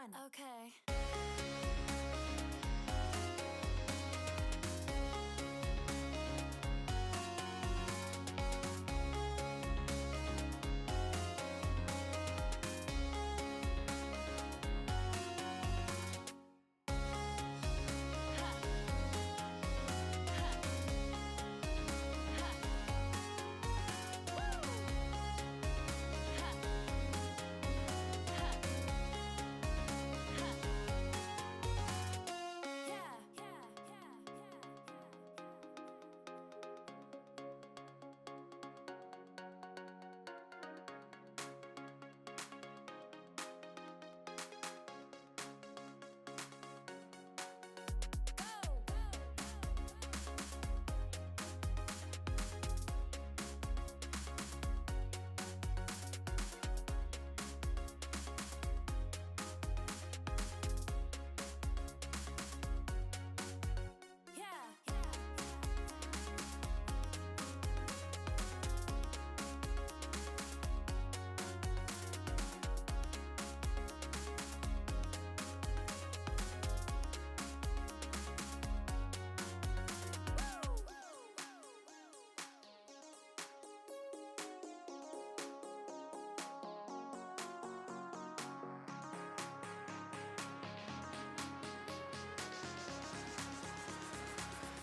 1. Okay.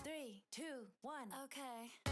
Three, two, one. Okay.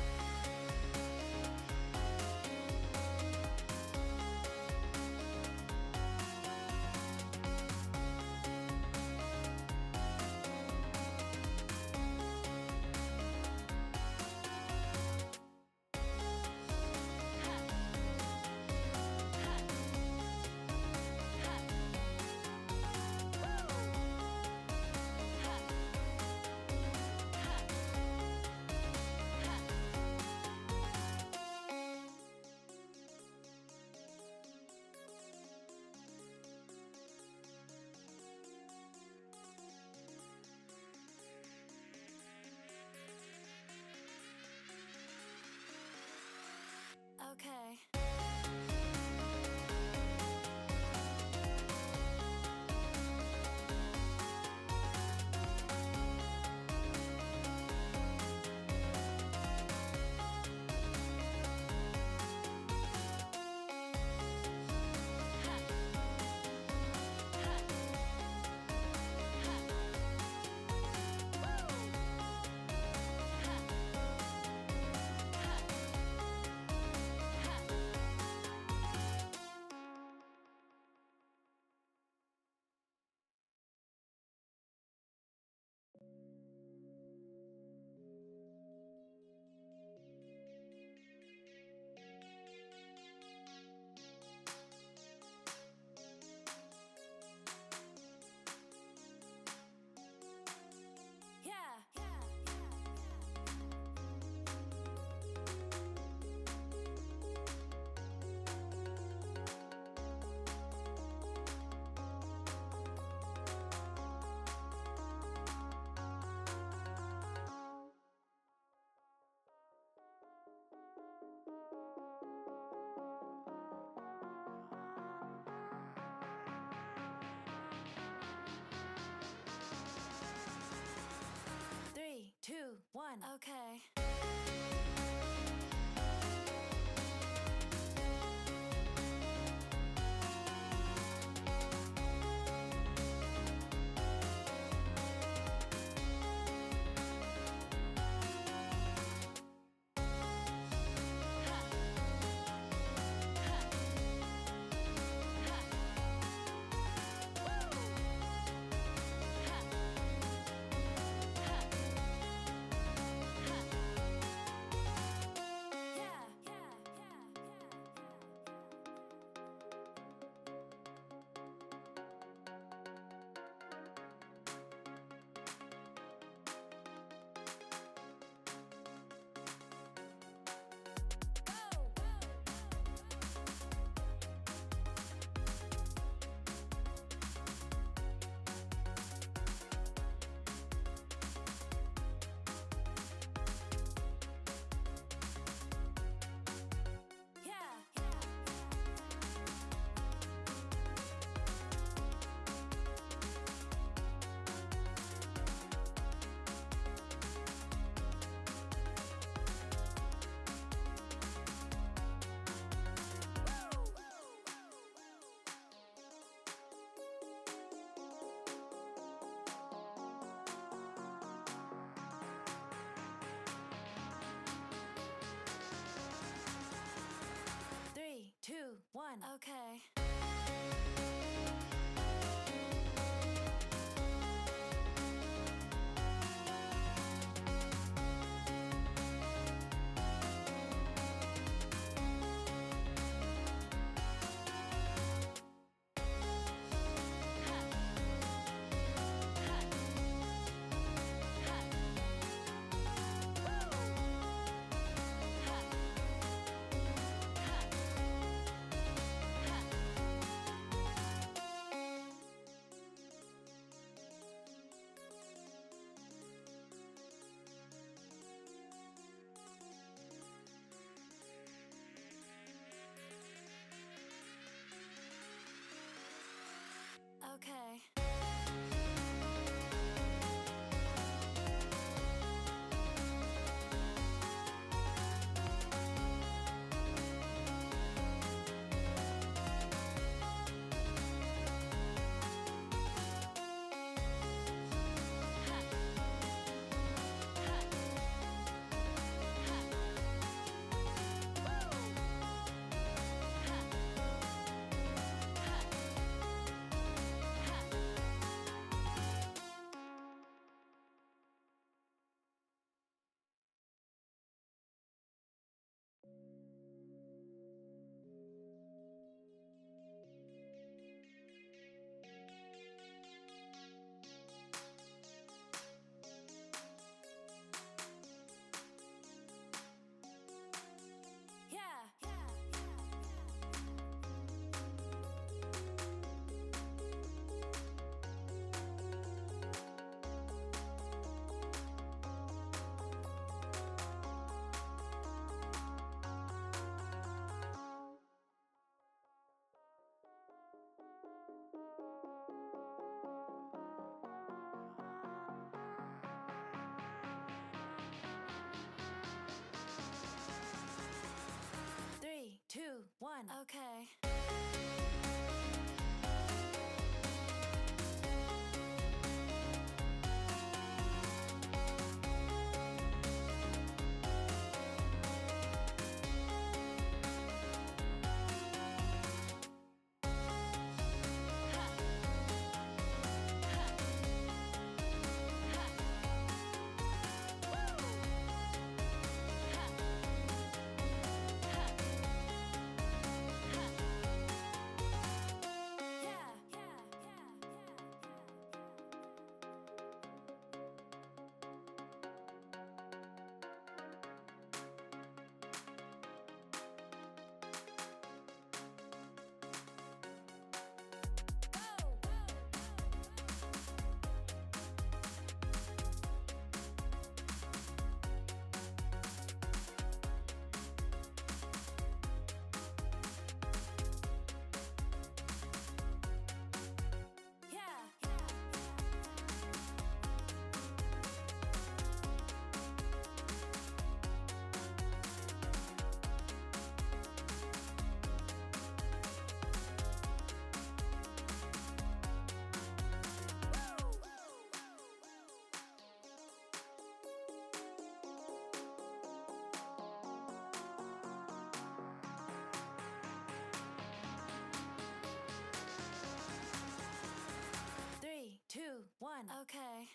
Okay. Okay. Yeah. 3, 2, 1. Okay. Three, two, one. Okay.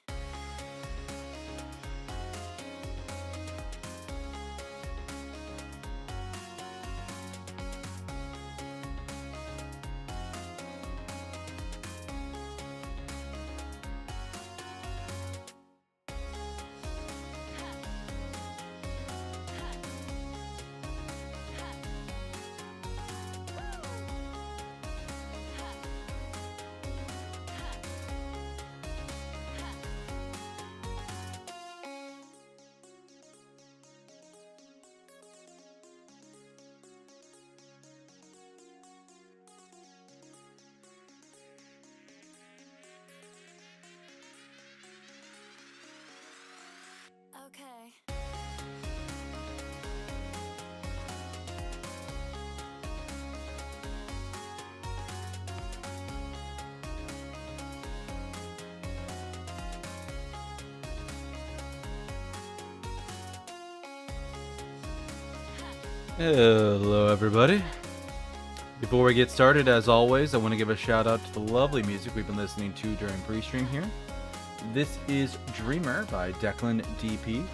Okay. Hello everybody, Before we get started, as always, I want to give a shout out to the lovely music we've been listening to during pre-stream here. This is Dreamer by Declan DP.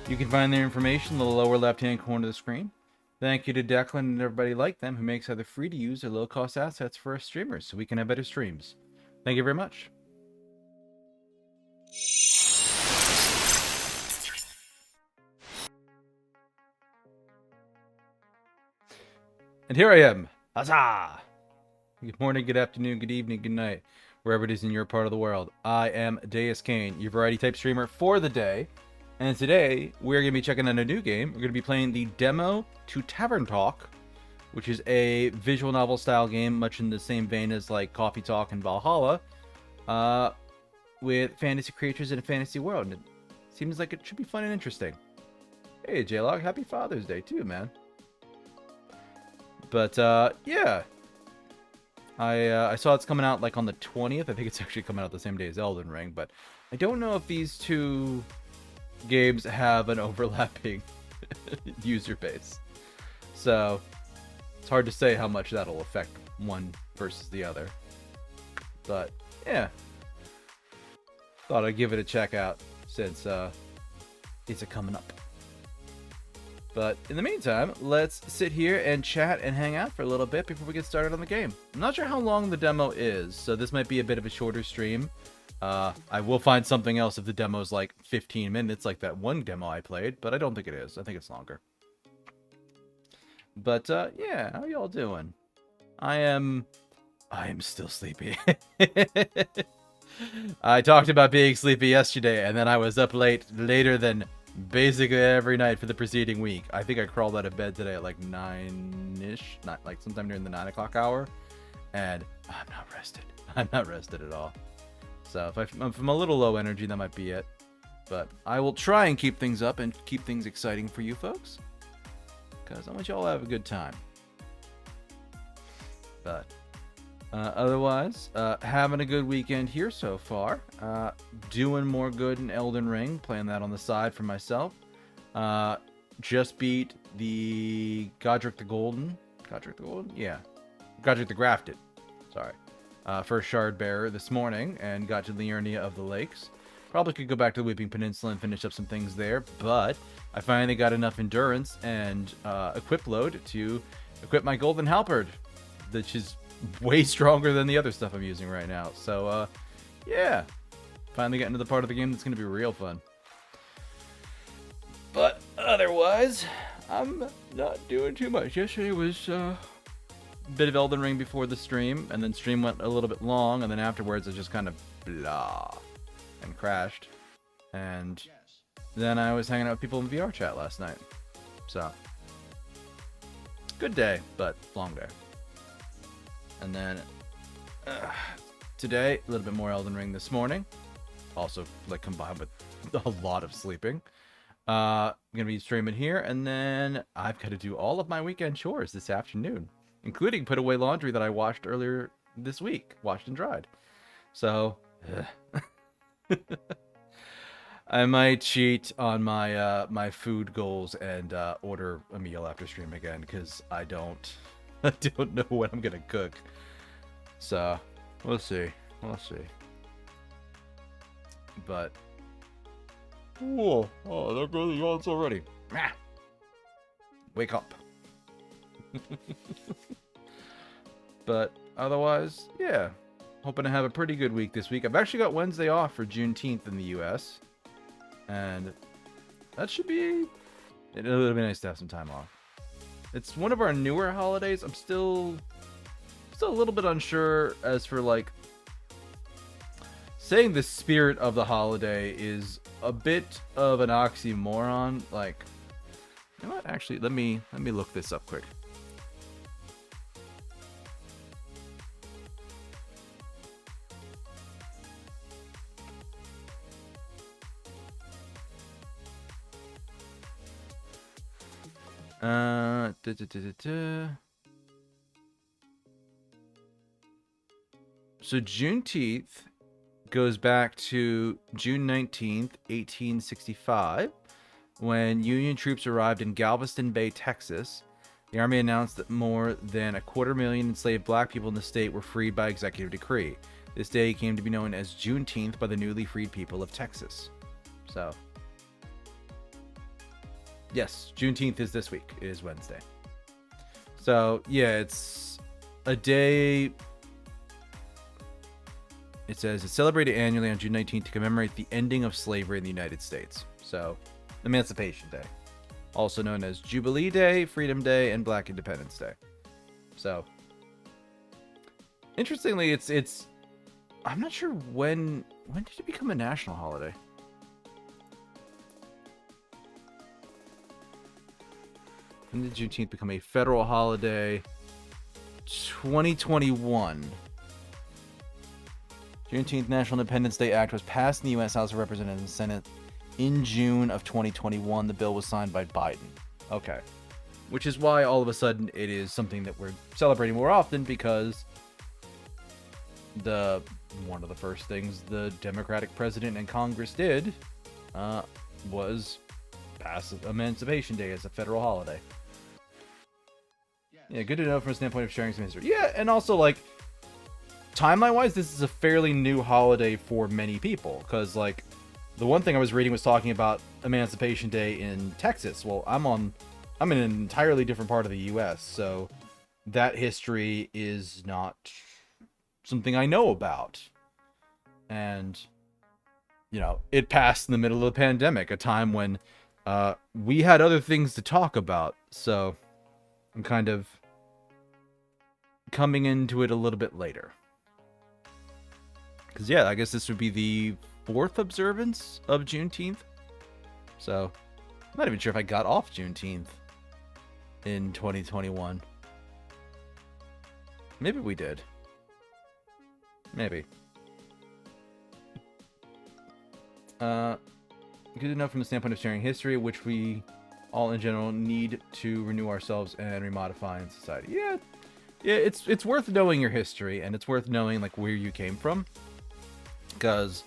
You can find their information in the lower left-hand corner of the screen. Thank you to Declan and everybody like them who makes either free to use or low-cost assets for us streamers so we can have better streams. Thank you very much. And here I am. Huzzah! Good morning, good afternoon, good evening, good night, wherever it is in your part of the world. I am Deuscain, your variety type streamer for the day. And today, we're going to be checking out a new game. We're going to be playing the demo to Tavern Talk, which is a visual novel style game, much in the same vein as like Coffee Talk and Valhalla, with fantasy creatures in a fantasy world. And it seems like it should be fun and interesting. Hey, J-Log, happy Father's Day too, man. But, yeah. I saw it's coming out, like, on the 20th. I think it's actually coming out the same day as Elden Ring. But I don't know if these two games have an overlapping user base. So, it's hard to say how much that'll affect one versus the other. But, yeah. Thought I'd give it a check out since, it's coming up. But in the meantime, let's sit here and chat and hang out for a little bit before we get started on the game. I'm not sure how long the demo is, so this might be a bit of a shorter stream. I will find something else if the demo's like 15 minutes, like that one demo I played, but I don't think it is. I think it's longer. But yeah, how y'all doing? I am still sleepy. I talked about being sleepy yesterday, and then I was up later than basically every night for the preceding week. I think I crawled out of bed today at like 9-ish, not like sometime during the 9 o'clock hour, and I'm not rested. I'm not rested at all. So if I'm a little low energy, that might be it. But I will try and keep things up and keep things exciting for you folks, because I want you all to have a good time. But otherwise, having a good weekend here so far. Doing more good in Elden Ring, playing that on the side for myself. Just beat the Godric the Golden? Yeah. Godric the Grafted. Sorry. First Shard Bearer this morning, and got to Liurnia of the Lakes. Probably could go back to the Weeping Peninsula and finish up some things there, but I finally got enough endurance and equip load to equip my Golden Halberd, which is way stronger than the other stuff I'm using right now. So, yeah. Finally getting to the part of the game that's going to be real fun. But otherwise, I'm not doing too much. Yesterday was a bit of Elden Ring before the stream, and then stream went a little bit long, and then afterwards it just kind of blah and crashed. And then I was hanging out with people in VR chat last night. So, good day, but long day. And then today, a little bit more Elden Ring this morning. Also, like, combined with a lot of sleeping. I'm going to be streaming here, and then I've got to do all of my weekend chores this afternoon, including put away laundry that I washed earlier this week, washed and dried. So, I might cheat on my my food goals and order a meal after stream again, because I don't know what I'm going to cook. So, we'll see. But, whoa, oh, there goes the yawns already. Ah. Wake up. But otherwise, yeah, hoping to have a pretty good week this week. I've actually got Wednesday off for Juneteenth in the US, and that should be, it'll be nice to have some time off. It's one of our newer holidays. I'm still a little bit unsure as for, like, saying the spirit of the holiday is a bit of an oxymoron. Like, you know what? Actually, let me look this up quick. So Juneteenth goes back to June 19th, 1865, when Union troops arrived in Galveston Bay, Texas, The army announced that more than 250,000 enslaved black people in the state were freed by executive decree. This day came to be known as Juneteenth by the newly freed people of Texas. So, yes, Juneteenth is this week. It is Wednesday. So, yeah, it's a day. It says it's celebrated annually on June 19th to commemorate the ending of slavery in the United States. So, Emancipation Day. Also known as Jubilee Day, Freedom Day, and Black Independence Day. So, interestingly, it's I'm not sure when did it become a national holiday? When did Juneteenth become a federal holiday? 2021. Juneteenth National Independence Day Act was passed in the U.S. House of Representatives and Senate in June of 2021. The bill was signed by Biden. Okay. Which is why all of a sudden it is something that we're celebrating more often, because one of the first things the Democratic president and Congress did was pass Emancipation Day as a federal holiday. Yeah, good to know from a standpoint of sharing some history. Yeah, and also, like, timeline-wise, this is a fairly new holiday for many people, because, like, the one thing I was reading was talking about Emancipation Day in Texas. Well, I'm in an entirely different part of the U.S., so that history is not something I know about. And, you know, it passed in the middle of the pandemic, a time when we had other things to talk about, so I'm kind of coming into it a little bit later. Because, yeah, I guess this would be the 4th observance of Juneteenth. So, I'm not even sure if I got off Juneteenth in 2021. Maybe we did. Maybe. Good enough from the standpoint of sharing history, which we all in general need to renew ourselves and remodify in society. Yeah, it's worth knowing your history, and it's worth knowing, like, where you came from, because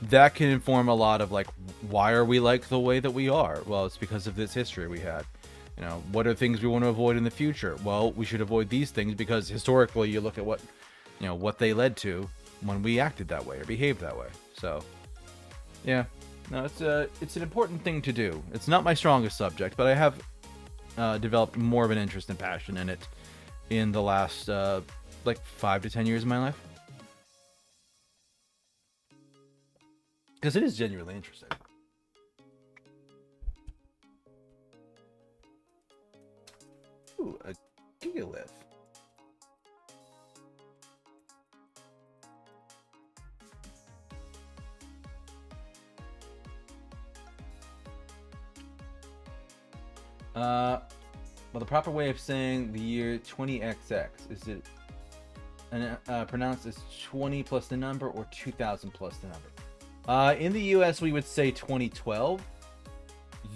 that can inform a lot of, like, why are we like the way that we are? Well, it's because of this history we had. You know, what are things we want to avoid in the future? Well, we should avoid these things because historically you look at what, you know, what they led to when we acted that way or behaved that way. So, yeah, no, it's an important thing to do. It's not my strongest subject, but I have developed more of an interest and passion in it in the last like 5 to 10 years of my life, because it is genuinely interesting. Ooh, a gigalithe. Well, the proper way of saying the year 20XX, is it pronounced as 20 plus the number or 2000 plus the number? In the US, we would say 2012,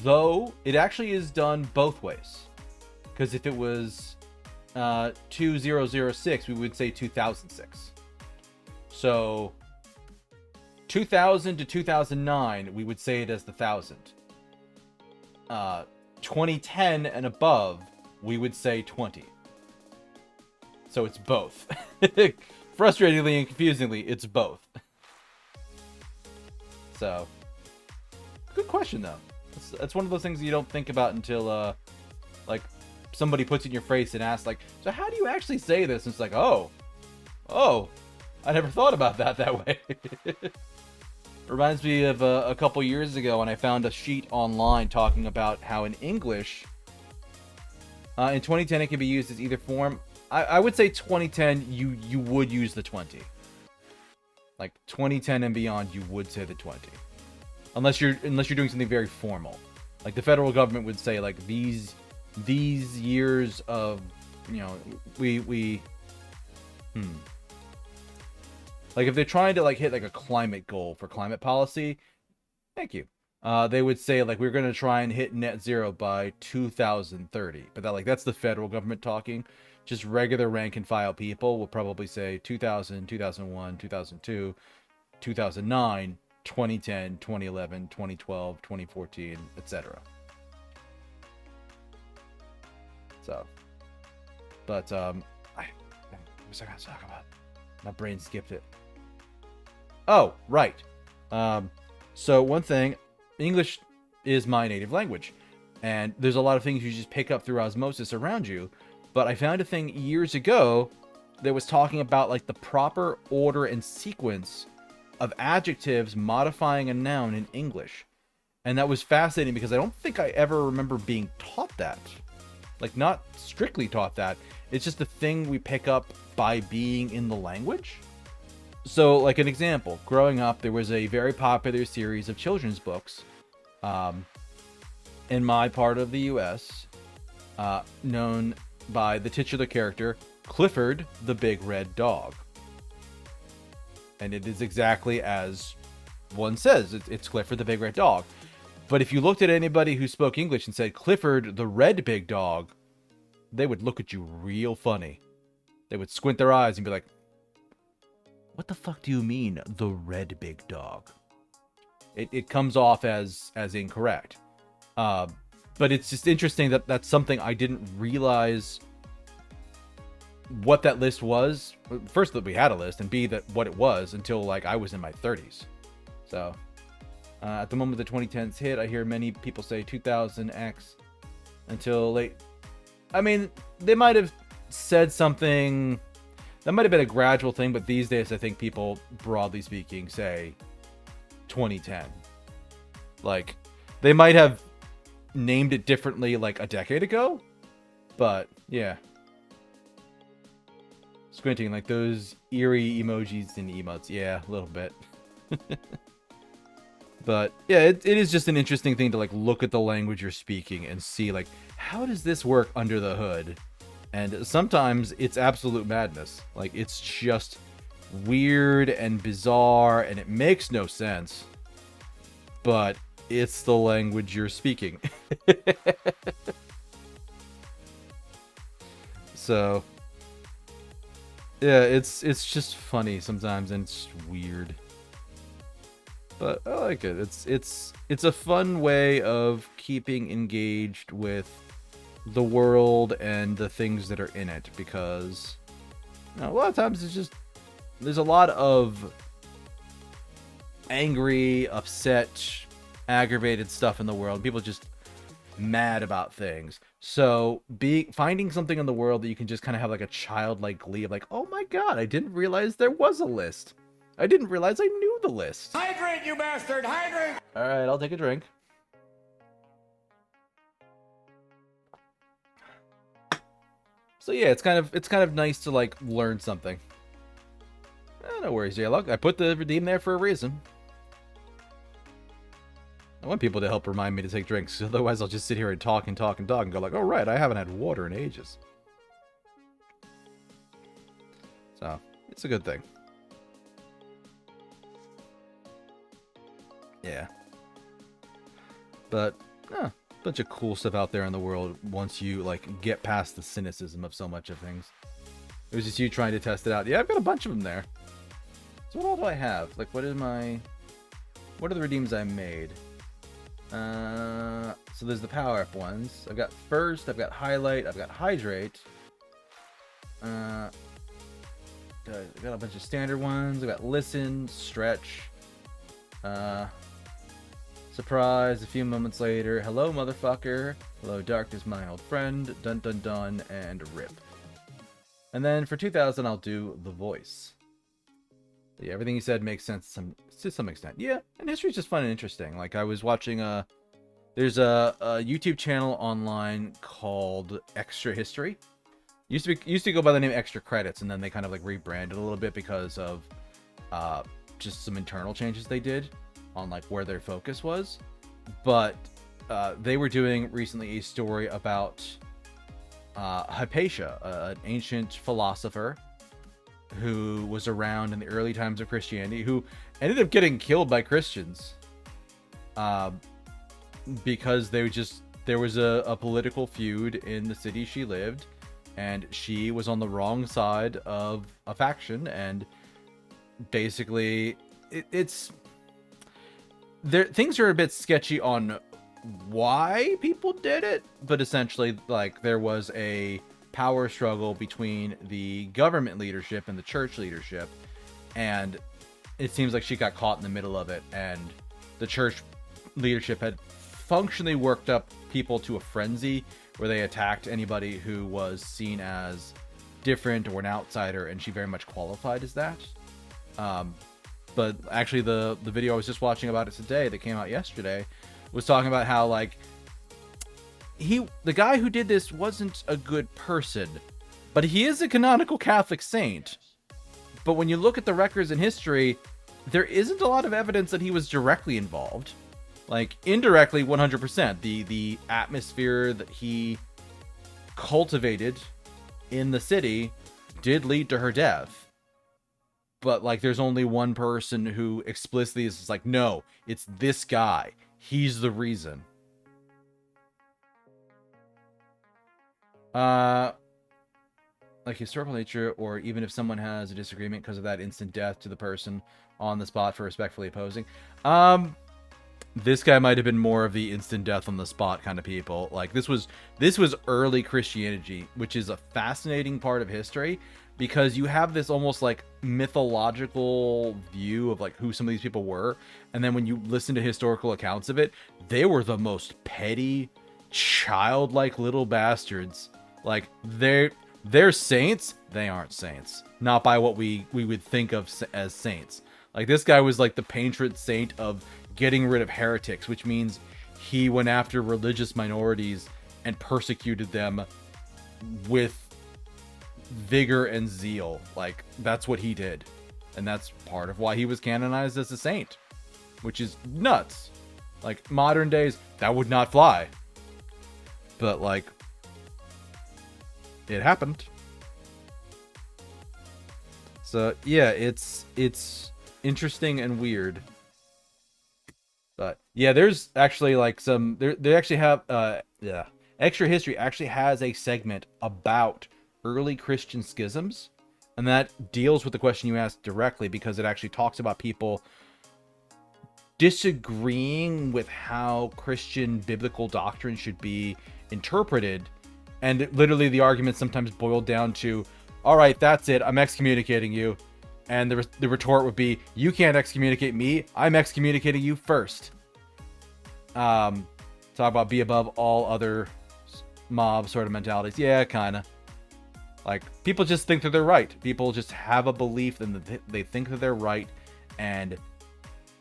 though it actually is done both ways. Because if it was 2006, we would say 2006. So 2000 to 2009, we would say it as the 1000. 2010 and above, we would say 20. So it's both. Frustratingly and confusingly, it's both. So, good question though. That's one of those things you don't think about until like somebody puts it in your face and asks, like, so how do you actually say this? And it's like, oh, I never thought about that way. Reminds me of a couple years ago when I found a sheet online talking about how in English, in 2010 it can be used as either form. I would say 2010 you would use the 20. Like 2010 and beyond, you would say the 20, unless you're doing something very formal. Like the federal government would say, like, these years of, you know, we like if they're trying to like hit like a climate goal for climate policy, thank you. They would say, like, we're going to try and hit net zero by 2030. But that's the federal government talking. Just regular rank and file people will probably say 2000, 2001, 2002, 2009, 2010, 2011, 2012, 2014, etc. So, But what was I gonna talk about? My brain skipped it. Oh, right. So one thing, English is my native language, and there's a lot of things you just pick up through osmosis around you. But I found a thing years ago that was talking about like the proper order and sequence of adjectives modifying a noun in English. And that was fascinating because I don't think I ever remember being taught that. Like, not strictly taught that. It's just a thing we pick up by being in the language. So, like an example, growing up, there was a very popular series of children's books in my part of the U.S., known by the titular character, Clifford the Big Red Dog. And it is exactly as one says. It's Clifford the Big Red Dog. But if you looked at anybody who spoke English and said, Clifford the Red Big Dog, they would look at you real funny. They would squint their eyes and be like, what the fuck do you mean, the red big dog? It comes off as incorrect. But it's just interesting that that's something I didn't realize what that list was. First, that we had a list, and B, that what it was until like I was in my 30s. So at the moment the 2010s hit, I hear many people say 2000X until late. I mean, they might have said something. That might have been a gradual thing, but these days I think people, broadly speaking, say 2010. Like, they might have named it differently like a decade ago, but yeah. Squinting, like those eerie emojis and emotes. Yeah, a little bit. But yeah, it is just an interesting thing to like look at the language you're speaking and see like, how does this work under the hood? And sometimes it's absolute madness. Like, it's just weird and bizarre and it makes no sense. But it's the language you're speaking. So yeah, it's just funny sometimes and it's weird. But I like it. It's a fun way of keeping engaged with the world and the things that are in it, because a lot of times it's just there's a lot of angry, upset, aggravated stuff in the world. People just mad about things. So finding something in the world that you can just kind of have like a childlike glee of like, oh my god, I didn't realize there was a list. I didn't realize I knew the list. Hydrate, you bastard! Hydrate! All right, I'll take a drink. So yeah, it's kind of nice to like learn something. No worries, J-Log. I put the redeem there for a reason. I want people to help remind me to take drinks, otherwise I'll just sit here and talk and talk and talk and go like, oh right, I haven't had water in ages. So, it's a good thing. Yeah. But, bunch of cool stuff out there in the world once you like get past the cynicism of so much of things. It was just you trying to test it out. Yeah, I've got a bunch of them there. So what all do I have? Like, what are the redeems I made? So there's the power up ones. I've got First, I've got Highlight, I've got Hydrate. I've got a bunch of standard ones. I've got Listen, Stretch, Surprise, a few moments later, Hello Motherfucker, Hello Darkness My Old Friend, Dun Dun Dun, and Rip. And then for 2000 I'll do The Voice. Yeah, everything you said makes sense to some extent. Yeah, and history's just fun and interesting. Like, I was watching there's a YouTube channel online called Extra History. Used to go by the name Extra Credits, and then they kind of like rebranded a little bit because of just some internal changes they did on like where their focus was. But they were doing recently a story about Hypatia, an ancient philosopher who was around in the early times of Christianity, who ended up getting killed by Christians because there was a political feud in the city she lived, and she was on the wrong side of a faction, and basically things are a bit sketchy on why people did it, but essentially like there was a power struggle between the government leadership and the church leadership, and it seems like she got caught in the middle of it, and the church leadership had functionally worked up people to a frenzy where they attacked anybody who was seen as different or an outsider, and she very much qualified as that. But actually the video I was just watching about it today that came out yesterday was talking about how, like, the guy who did this wasn't a good person, but he is a canonical Catholic saint. But when you look at the records in history, there isn't a lot of evidence that he was directly involved. Like, indirectly, 100%. The atmosphere that he cultivated in the city did lead to her death. But, like, there's only one person who explicitly is like, no, it's this guy. He's the reason. Like historical nature, or even if someone has a disagreement because of that, instant death to the person on the spot for respectfully opposing. This guy might have been more of the instant death on the spot kind of people. Like, this was early Christianity, which is a fascinating part of history, because you have this almost like mythological view of like who some of these people were, and then when you listen to historical accounts of it, they were the most petty, childlike little bastards. Like, they're saints. They aren't saints. Not by what we would think of as saints. Like, this guy was like the patron saint of getting rid of heretics, which means he went after religious minorities and persecuted them with vigor and zeal. Like, that's what he did. And that's part of why he was canonized as a saint, which is nuts. Like, modern days, that would not fly. But, like, it happened. So yeah, it's interesting and weird. But yeah, there's actually like some they actually have Extra History actually has a segment about early Christian schisms, and that deals with the question you asked directly, because it actually talks about people disagreeing with how Christian biblical doctrine should be interpreted. And literally the argument sometimes boiled down to, all right, that's it, I'm excommunicating you. And the retort would be, you can't excommunicate me, I'm excommunicating you first. Talk about be above all other mob sort of mentalities. Yeah, kind of. Like, people just think that they're right. People just have a belief and they think that they're right. And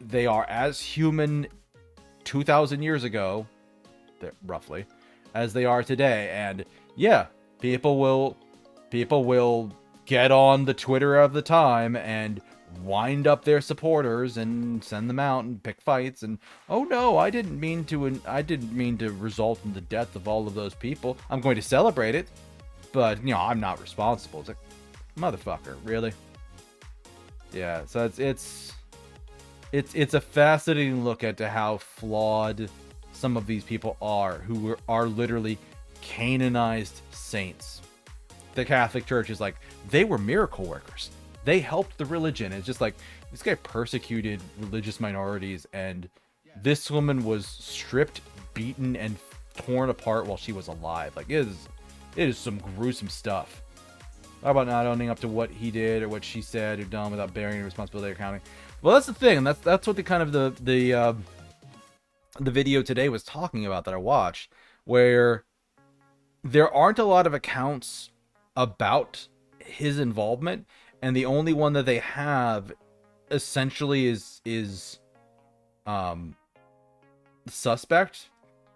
they are as human 2,000 years ago, roughly, as they are today. And yeah, people will get on the Twitter of the time and wind up their supporters and send them out and pick fights, and oh no, I didn't mean to result in the death of all of those people. I'm going to celebrate it, but I'm not responsible. It's like, motherfucker, really? Yeah, so it's a fascinating look at how flawed some of these people are, who are literally canonized saints. The Catholic Church is like, they were miracle workers. They helped the religion. It's just like, this guy persecuted religious minorities, and this woman was stripped, beaten, and torn apart while she was alive. Like, it is some gruesome stuff. How about not owning up to what he did or what she said or done without bearing the responsibility or accounting? Well, that's the thing, and that's what the kind of the video today was talking about that I watched, where there aren't a lot of accounts about his involvement, and the only one that they have essentially is suspect.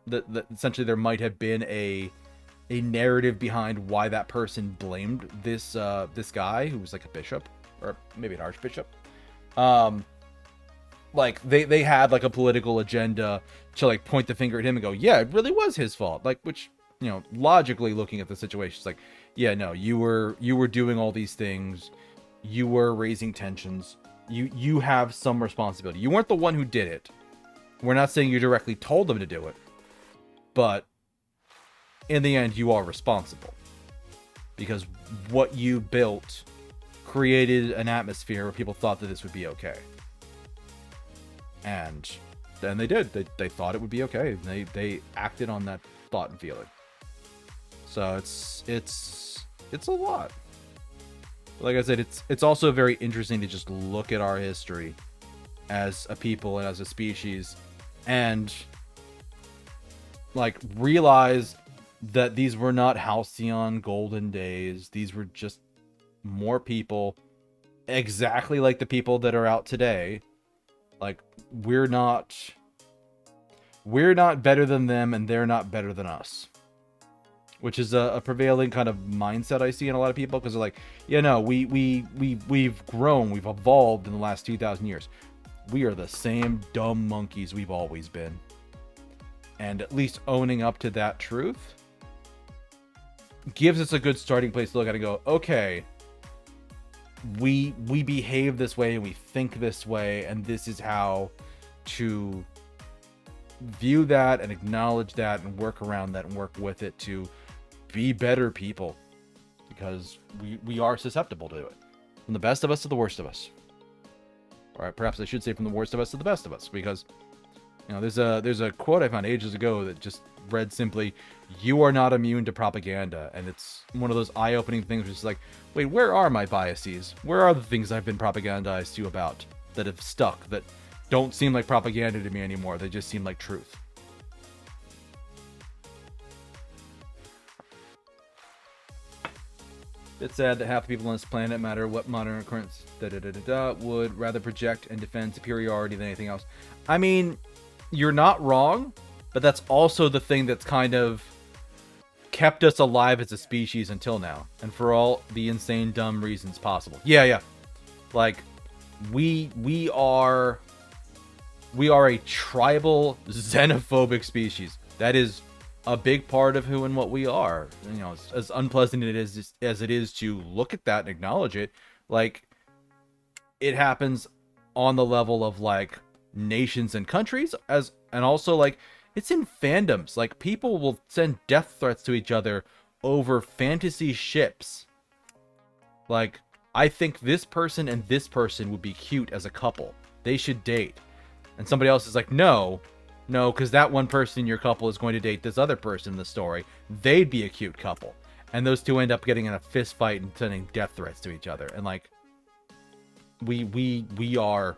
That essentially there might have been a narrative behind why that person blamed this guy who was like a bishop, or maybe an archbishop. Like they had like a political agenda to like point the finger at him and go, yeah, it really was his fault. Like, which, logically looking at the situation, it's like, yeah, no, you were doing all these things, you were raising tensions, you have some responsibility. You weren't the one who did it. We're not saying you directly told them to do it, but in the end, you are responsible, because what you built created an atmosphere where people thought that this would be okay. And then they did. They thought it would be okay. They acted on that thought and feeling. So it's a lot. Like I said, it's also very interesting to just look at our history as a people and as a species, and like realize that these were not halcyon golden days. These were just more people, exactly like the people that are out today. Like we're not better than them, and they're not better than us. Which is a prevailing kind of mindset I see in a lot of people, because they're like, yeah, no, we've grown, we've evolved in the last 2,000 years. We are the same dumb monkeys we've always been. And at least owning up to that truth gives us a good starting place to look at it and go, okay, we behave this way and we think this way, and this is how to view that and acknowledge that and work around that and work with it to be better people, because we are susceptible to it, from the best of us to the worst of us. All right, perhaps I should say from the worst of us to the best of us, because there's a quote I found ages ago that just read simply, "You are not immune to propaganda," and it's one of those eye-opening things where it's like, wait, where are my biases? Where are the things I've been propagandized to about that have stuck, that don't seem like propaganda to me anymore? They just seem like truth. It's sad that half the people on this planet, no matter what modern occurrence, would rather project and defend superiority than anything else. I mean, you're not wrong, but that's also the thing that's kind of kept us alive as a species until now, and for all the insane, dumb reasons possible. Yeah. Like, we are a tribal, xenophobic species. That is a big part of who and what we are. As unpleasant as it is to look at that and acknowledge it, like, it happens on the level of like nations and countries, and also like it's in fandoms. Like, people will send death threats to each other over fantasy ships. Like, I think this person and this person would be cute as a couple. They should date. And somebody else is like, no, because that one person in your couple is going to date this other person in the story. They'd be a cute couple. And those two end up getting in a fist fight and sending death threats to each other. And like, we are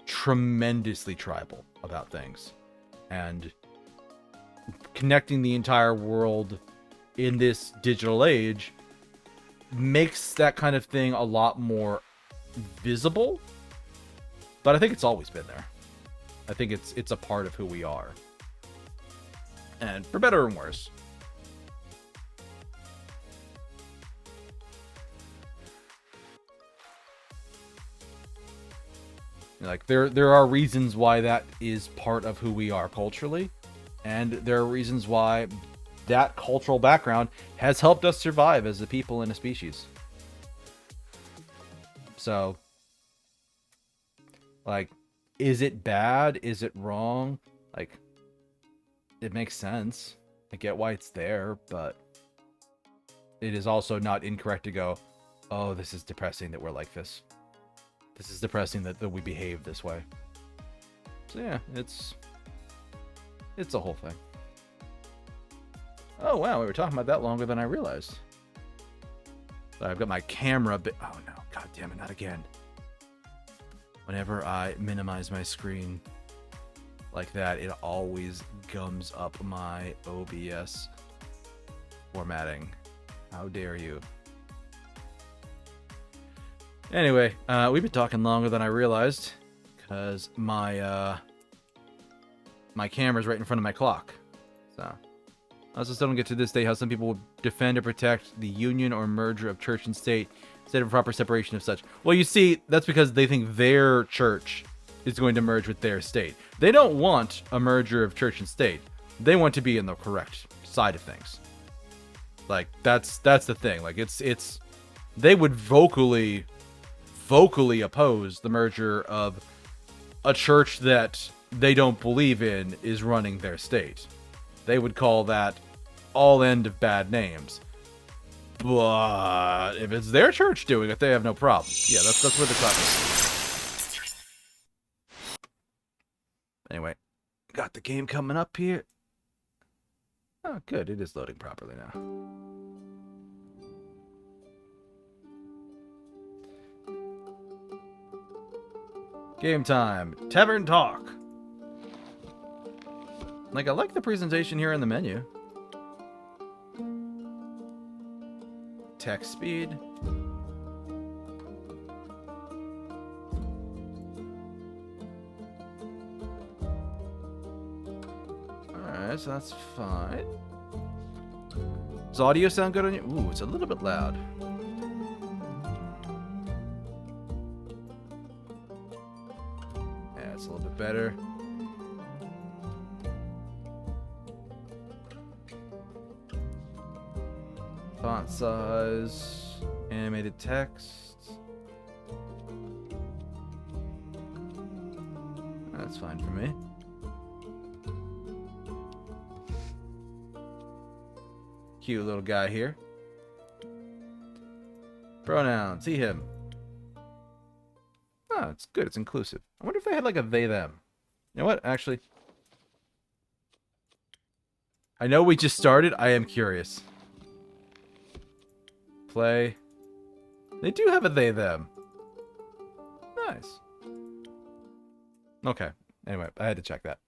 tremendously tribal about things. And connecting the entire world in this digital age makes that kind of thing a lot more visible. But I think it's always been there. I think it's a part of who we are. And for better or worse. Like, there are reasons why that is part of who we are culturally, and there are reasons why that cultural background has helped us survive as a people and a species. So, like, is it bad? Is it wrong? Like, it makes sense. I get why it's there, but it is also not incorrect to go, oh, this is depressing that we're like this. This is depressing that we behave this way. So yeah, it's a whole thing. Oh wow, we were talking about that longer than I realized. So I've got my camera oh no, god damn it, not again. Whenever I minimize my screen like that, it always gums up my OBS formatting. How dare you? Anyway, we've been talking longer than I realized, because my camera's right in front of my clock. So, I also still don't get to this day how some people would defend or protect the union or merger of church and state instead of proper separation of such. Well, you see, that's because they think their church is going to merge with their state. They don't want a merger of church and state. They want to be in the correct side of things. Like, that's the thing. Like, it's they would vocally oppose the merger of a church that they don't believe in is running their state. They would call that all end of bad names. But if it's their church doing it, they have no problem. Yeah, that's where the cut is. Anyway, got the game coming up here. Oh, good. It is loading properly now. Game time. Tavern Talk. Like, I like the presentation here in the menu. Text speed. Alright, so that's fine. Does audio sound good on you? Ooh, it's a little bit loud. Yeah, it's a little bit better. Font size, animated text. That's fine for me. Cute little guy here. Pronouns, he, him. Oh, it's good, it's inclusive. I wonder if they had like a they, them. You know what, actually? I know we just started, I am curious. Play. They do have a they, them. Nice. Okay, anyway, I had to check that.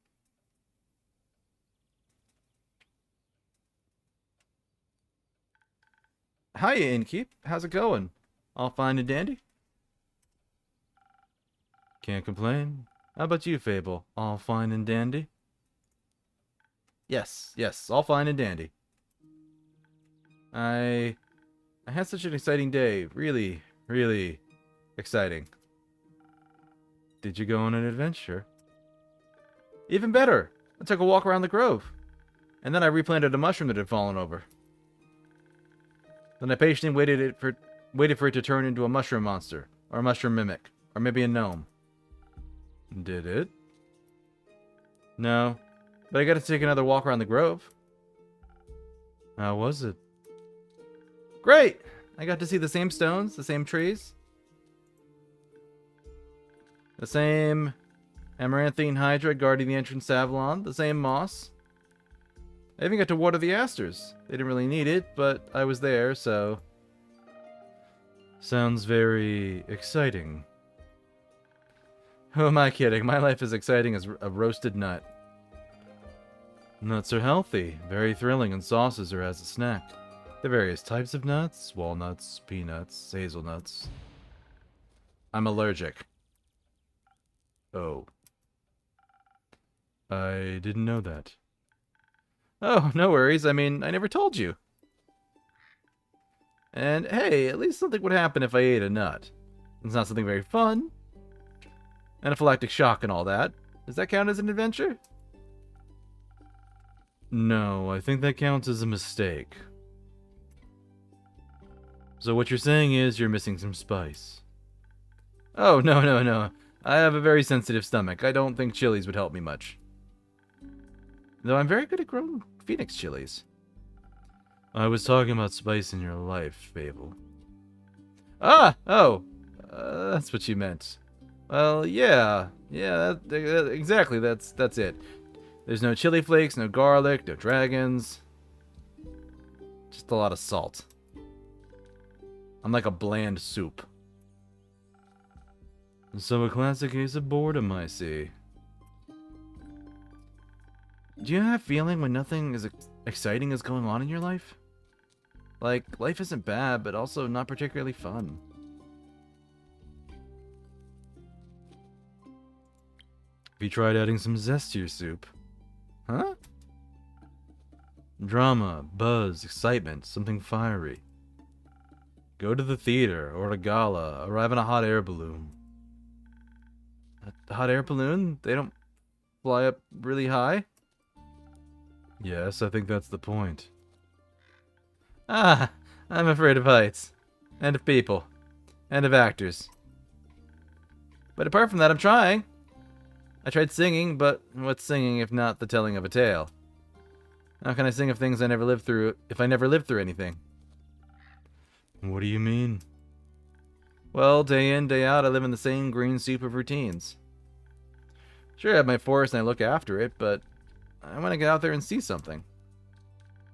Hiya, Innkeep. How's it going? All fine and dandy? Can't complain. How about you, Fable? All fine and dandy? Yes, yes, all fine and dandy. I had such an exciting day. Really, really exciting. Did you go on an adventure? Even better! I took a walk around the grove. And then I replanted a mushroom that had fallen over. Then I patiently waited for it to turn into a mushroom monster, or a mushroom mimic, or maybe a gnome. Did it? No, but I got to take another walk around the grove. How was it? Great! I got to see the same stones, the same trees, the same amaranthine hydra guarding the entrance to Avalon, the same moss. I even got to water the asters. They didn't really need it, but I was there, so... Sounds very exciting. Who am I kidding? My life is exciting as a roasted nut. Nuts are healthy, very thrilling, and sauces are as a snack. The various types of nuts, walnuts, peanuts, hazelnuts. I'm allergic. Oh. I didn't know that. Oh, no worries. I mean, I never told you. And hey, at least something would happen if I ate a nut. It's not something very fun. Anaphylactic shock and all that. Does that count as an adventure? No, I think that counts as a mistake. So what you're saying is you're missing some spice. Oh, no, no, no. I have a very sensitive stomach. I don't think chilies would help me much. Though I'm very good at growing phoenix chilies. I was talking about spice in your life, Fable. Ah! Oh! That's what you meant. Well, yeah. Yeah, exactly. That's it. There's no chili flakes, no garlic, no dragons. Just a lot of salt. I'm like a bland soup. So a classic case of boredom, I see. Do you have a feeling when nothing is exciting is going on in your life? Like, life isn't bad, but also not particularly fun. Have you tried adding some zest to your soup? Huh? Drama, buzz, excitement, something fiery. Go to the theater, or a gala, arrive in a hot air balloon. A hot air balloon? They don't fly up really high? Yes, I think that's the point. Ah, I'm afraid of heights. And of people. And of actors. But apart from that, I'm trying. I tried singing, but what's singing if not the telling of a tale? How can I sing of things I never lived through if I never lived through anything? What do you mean? Well, day in, day out, I live in the same green soup of routines. Sure, I have my forest and I look after it, but I want to get out there and see something.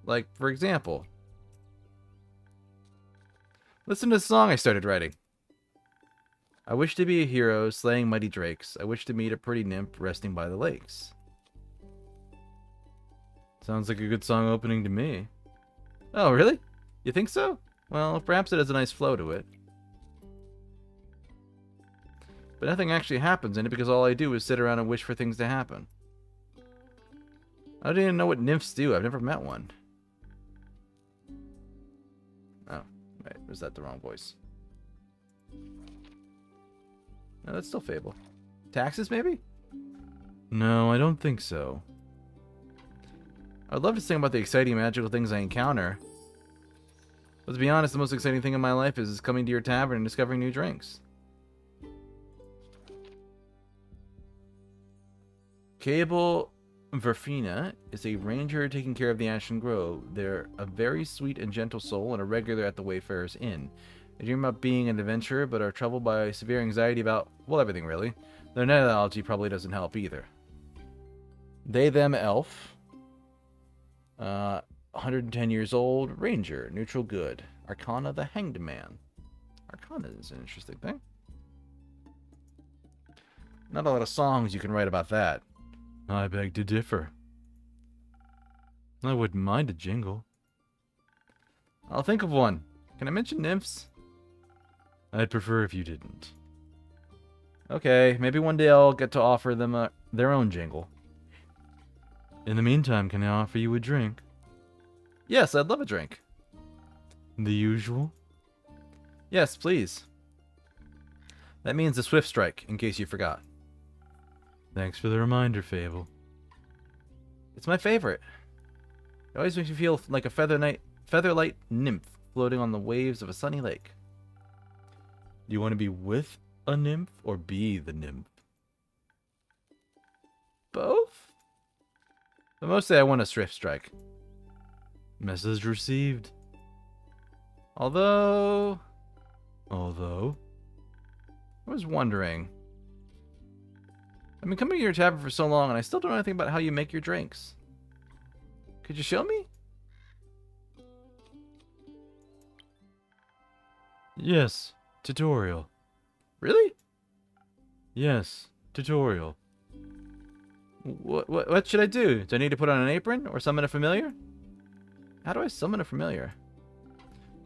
Like, for example, listen to the song I started writing. I wish to be a hero, slaying mighty drakes. I wish to meet a pretty nymph resting by the lakes. Sounds like a good song opening to me. Oh, really? You think so? Well, perhaps it has a nice flow to it. But nothing actually happens in it because all I do is sit around and wish for things to happen. I don't even know what nymphs do. I've never met one. Oh, wait, was that the wrong voice? No, that's still Fable. Taxes, maybe? No, I don't think so. I'd love to sing about the exciting magical things I encounter. But to be honest, the most exciting thing in my life is coming to your tavern and discovering new drinks. Cable Verfina is a ranger taking care of the Ashen Grove. They're a very sweet and gentle soul and a regular at the Wayfarer's Inn. They dream about being an adventurer, but are troubled by severe anxiety about, well, everything really. Their etymology probably doesn't help either. They, them, elf. 110 years old, ranger, neutral good. Arcana, the hanged man. Arcana is an interesting thing. Not a lot of songs you can write about that. I beg to differ. I wouldn't mind a jingle. I'll think of one. Can I mention nymphs? I'd prefer if you didn't. Okay, maybe one day I'll get to offer them their own jingle. In the meantime, can I offer you a drink? Yes, I'd love a drink. The usual? Yes, please. That means a swift strike, in case you forgot. Thanks for the reminder, Fable. It's my favorite. It always makes me feel like a featherlight nymph floating on the waves of a sunny lake. Do you want to be with a nymph or be the nymph? Both? But mostly I want a swift strike. Message received. Although, I was wondering. I've been coming to your tavern for so long and I still don't know anything about how you make your drinks. Could you show me? Yes, tutorial. Really? Yes, tutorial. What should I do? Do I need to put on an apron or summon a familiar? How do I summon a familiar?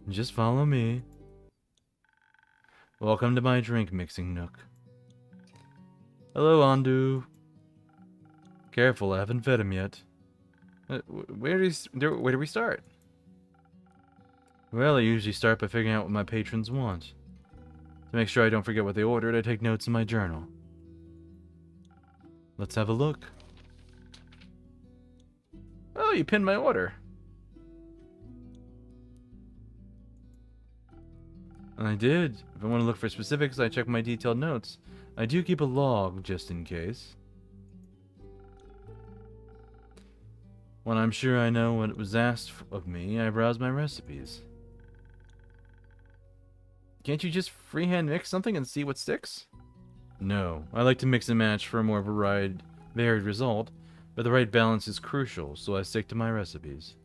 Just follow me. Welcome to my drink mixing nook. Hello, Andu. Careful, I haven't fed him yet. Where do we start? Well, I usually start by figuring out what my patrons want. To make sure I don't forget what they ordered, I take notes in my journal. Let's have a look. Oh, you pinned my order. I did. If I want to look for specifics, I check my detailed notes. I do keep a log, just in case. When I'm sure I know what was asked of me, I browse my recipes. Can't you just freehand mix something and see what sticks? No, I like to mix and match for a more varied result, but the right balance is crucial, so I stick to my recipes.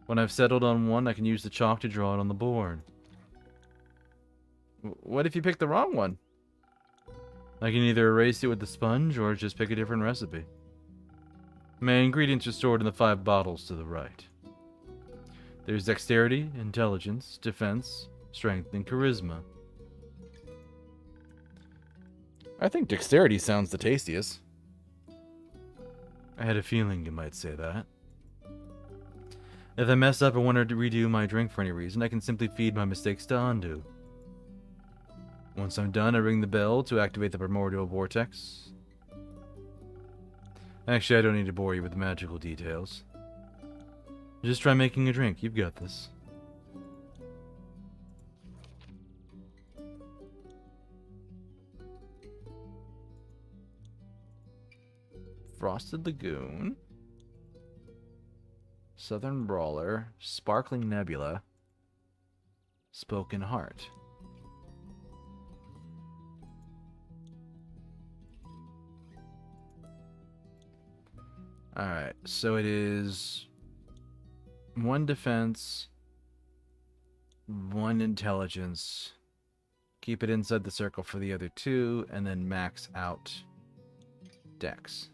When I've settled on one, I can use the chalk to draw it on the board. What if you pick the wrong one? I can either erase it with the sponge or just pick a different recipe. My ingredients are stored in the 5 bottles to the right. There's dexterity, intelligence, defense, strength, and charisma. I think dexterity sounds the tastiest. I had a feeling you might say that. If I mess up or want to redo my drink for any reason, I can simply feed my mistakes to Andu. Once I'm done, I ring the bell to activate the primordial vortex. Actually, I don't need to bore you with the magical details. Just try making a drink. You've got this. Frosted Lagoon. Southern Brawler. Sparkling Nebula. Spoken Heart. Alright, so it is 1 defense, 1 intelligence. Keep it inside the circle for the other 2, and then max out dex.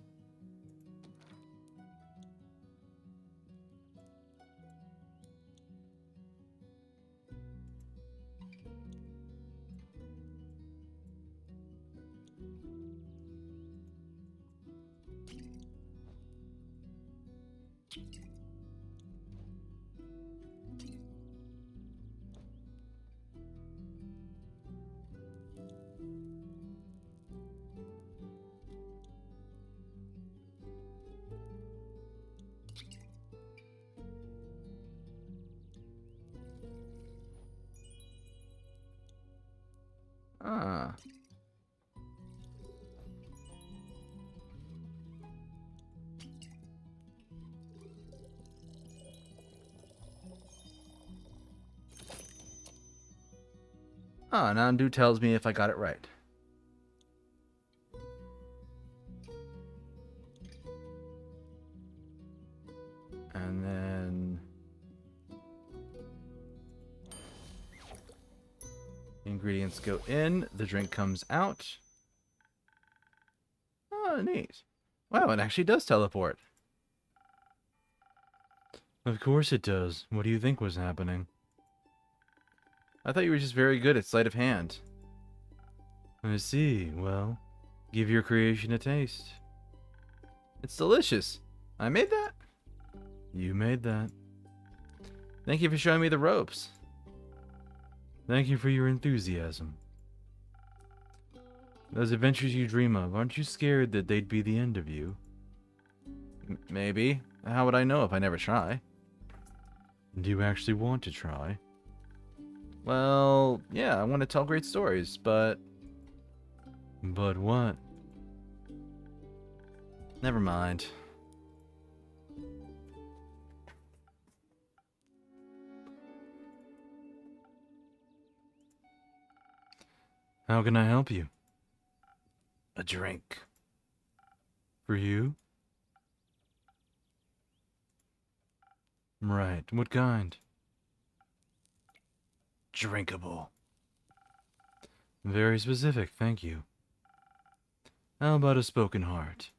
Ah. Ah, Nandu tells me if I got it right. And then ingredients go in, the drink comes out. Oh, neat. Wow, it actually does teleport. Of course it does. What do you think was happening? I thought you were just very good at sleight of hand. I see. Well, give your creation a taste. It's delicious. I made that? You made that. Thank you for showing me the ropes. Thank you for your enthusiasm. Those adventures you dream of, aren't you scared that they'd be the end of you? Maybe. How would I know if I never try? Do you actually want to try? Well, yeah, I want to tell great stories, but... But what? Never mind. How can I help you? A drink. For you? Right, what kind? Drinkable. Very specific, thank you. How about a spoken heart?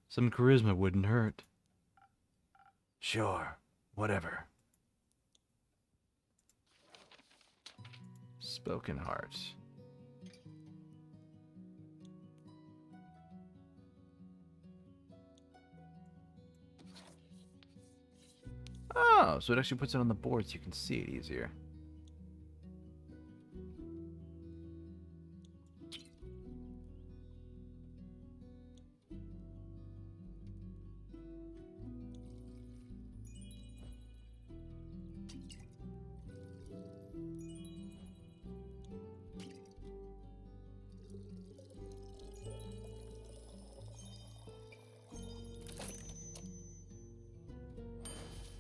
Some charisma wouldn't hurt. Sure, whatever. Spoken heart. Oh, so it actually puts it on the board so you can see it easier.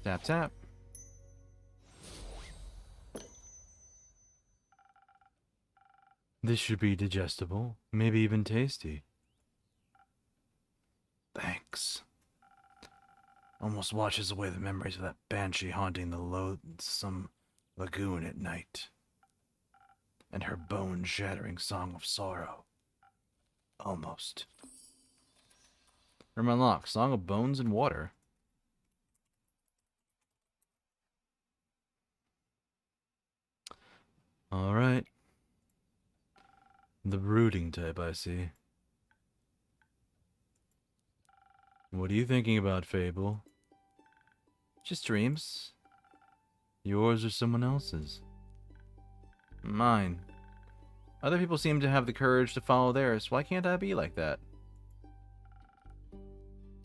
Tap, tap. This should be digestible, maybe even tasty. Thanks. Almost washes away the memories of that banshee haunting the loathsome lagoon at night. And her bone-shattering song of sorrow. Almost. Room unlocked. Song of Bones and Water. Alright. The brooding type, I see. What are you thinking about, Fable? Just dreams. Yours or someone else's? Mine. Other people seem to have the courage to follow theirs. Why can't I be like that?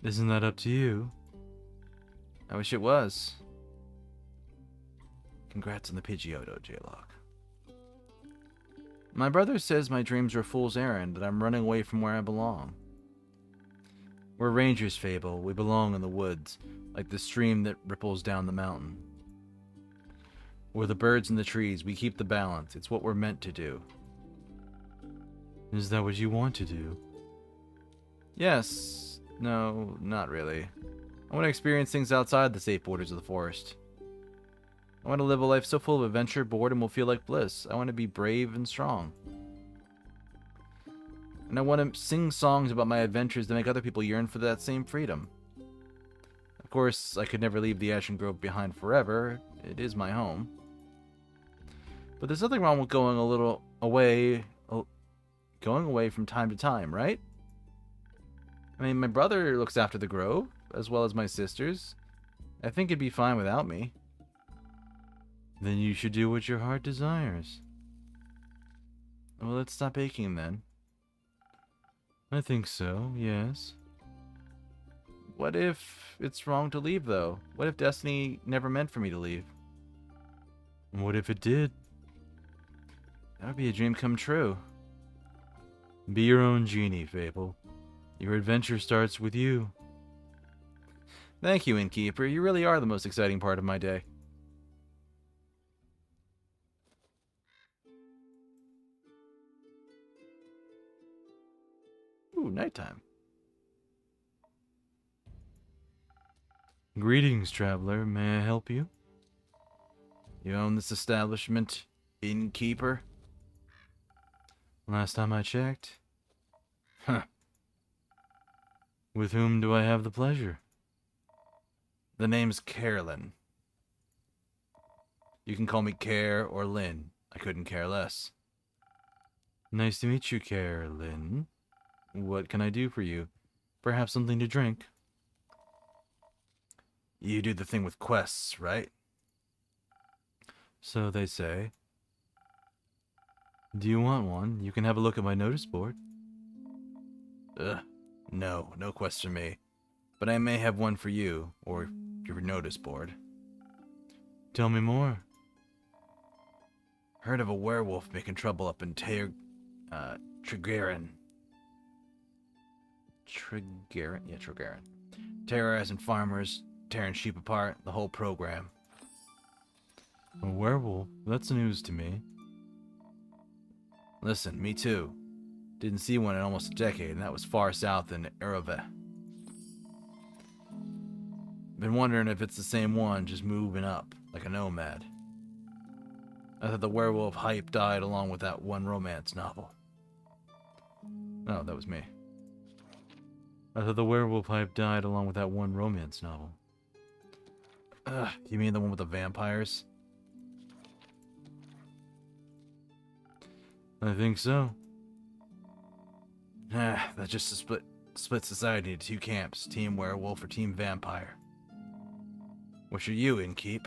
Isn't that up to you? I wish it was. Congrats on the Pidgeotto, J-Lock. My brother says my dreams are a fool's errand, that I'm running away from where I belong. We're rangers, Fable. We belong in the woods, like the stream that ripples down the mountain. We're the birds in the trees. We keep the balance. It's what we're meant to do. Is that what you want to do? Yes. No, not really. I want to experience things outside the safe borders of the forest. I want to live a life so full of adventure, boredom will feel like bliss. I want to be brave and strong. And I want to sing songs about my adventures to make other people yearn for that same freedom. Of course, I could never leave the Ashen Grove behind forever. It is my home. But there's nothing wrong with going away from time to time, right? I mean, my brother looks after the grove, as well as my sisters. I think it'd be fine without me. Then you should do what your heart desires. Well, let's stop aching then. I think so, yes. What if it's wrong to leave, though? What if destiny never meant for me to leave? What if it did? That would be a dream come true. Be your own genie, Fable. Your adventure starts with you. Thank you, Innkeeper. You really are the most exciting part of my day. Ooh, nighttime. Greetings, traveler. May I help you? You own this establishment, Innkeeper? Last time I checked. Huh. With whom do I have the pleasure? The name's Carolyn. You can call me Care or Lynn. I couldn't care less. Nice to meet you, Carolyn. What can I do for you? Perhaps something to drink? You do the thing with quests, right? So they say. Do you want one? You can have a look at my notice board. No quest for me. But I may have one for you, or your notice board. Tell me more. Heard of a werewolf making trouble up in Tregarin. Tregarin? Yeah, Tregarin. Terrorizing farmers, tearing sheep apart, the whole program. A werewolf? That's news to me. Listen, me too. Didn't see one in almost a decade, and that was far south in Erove. Been wondering if it's the same one, just moving up, like a nomad. I thought the werewolf hype died along with that one romance novel. No, that was me. I thought the werewolf hype died along with that one romance novel. You mean the one with the vampires? I think so. That's just a split society into two camps, Team Werewolf or Team Vampire. Which are you, Innkeep?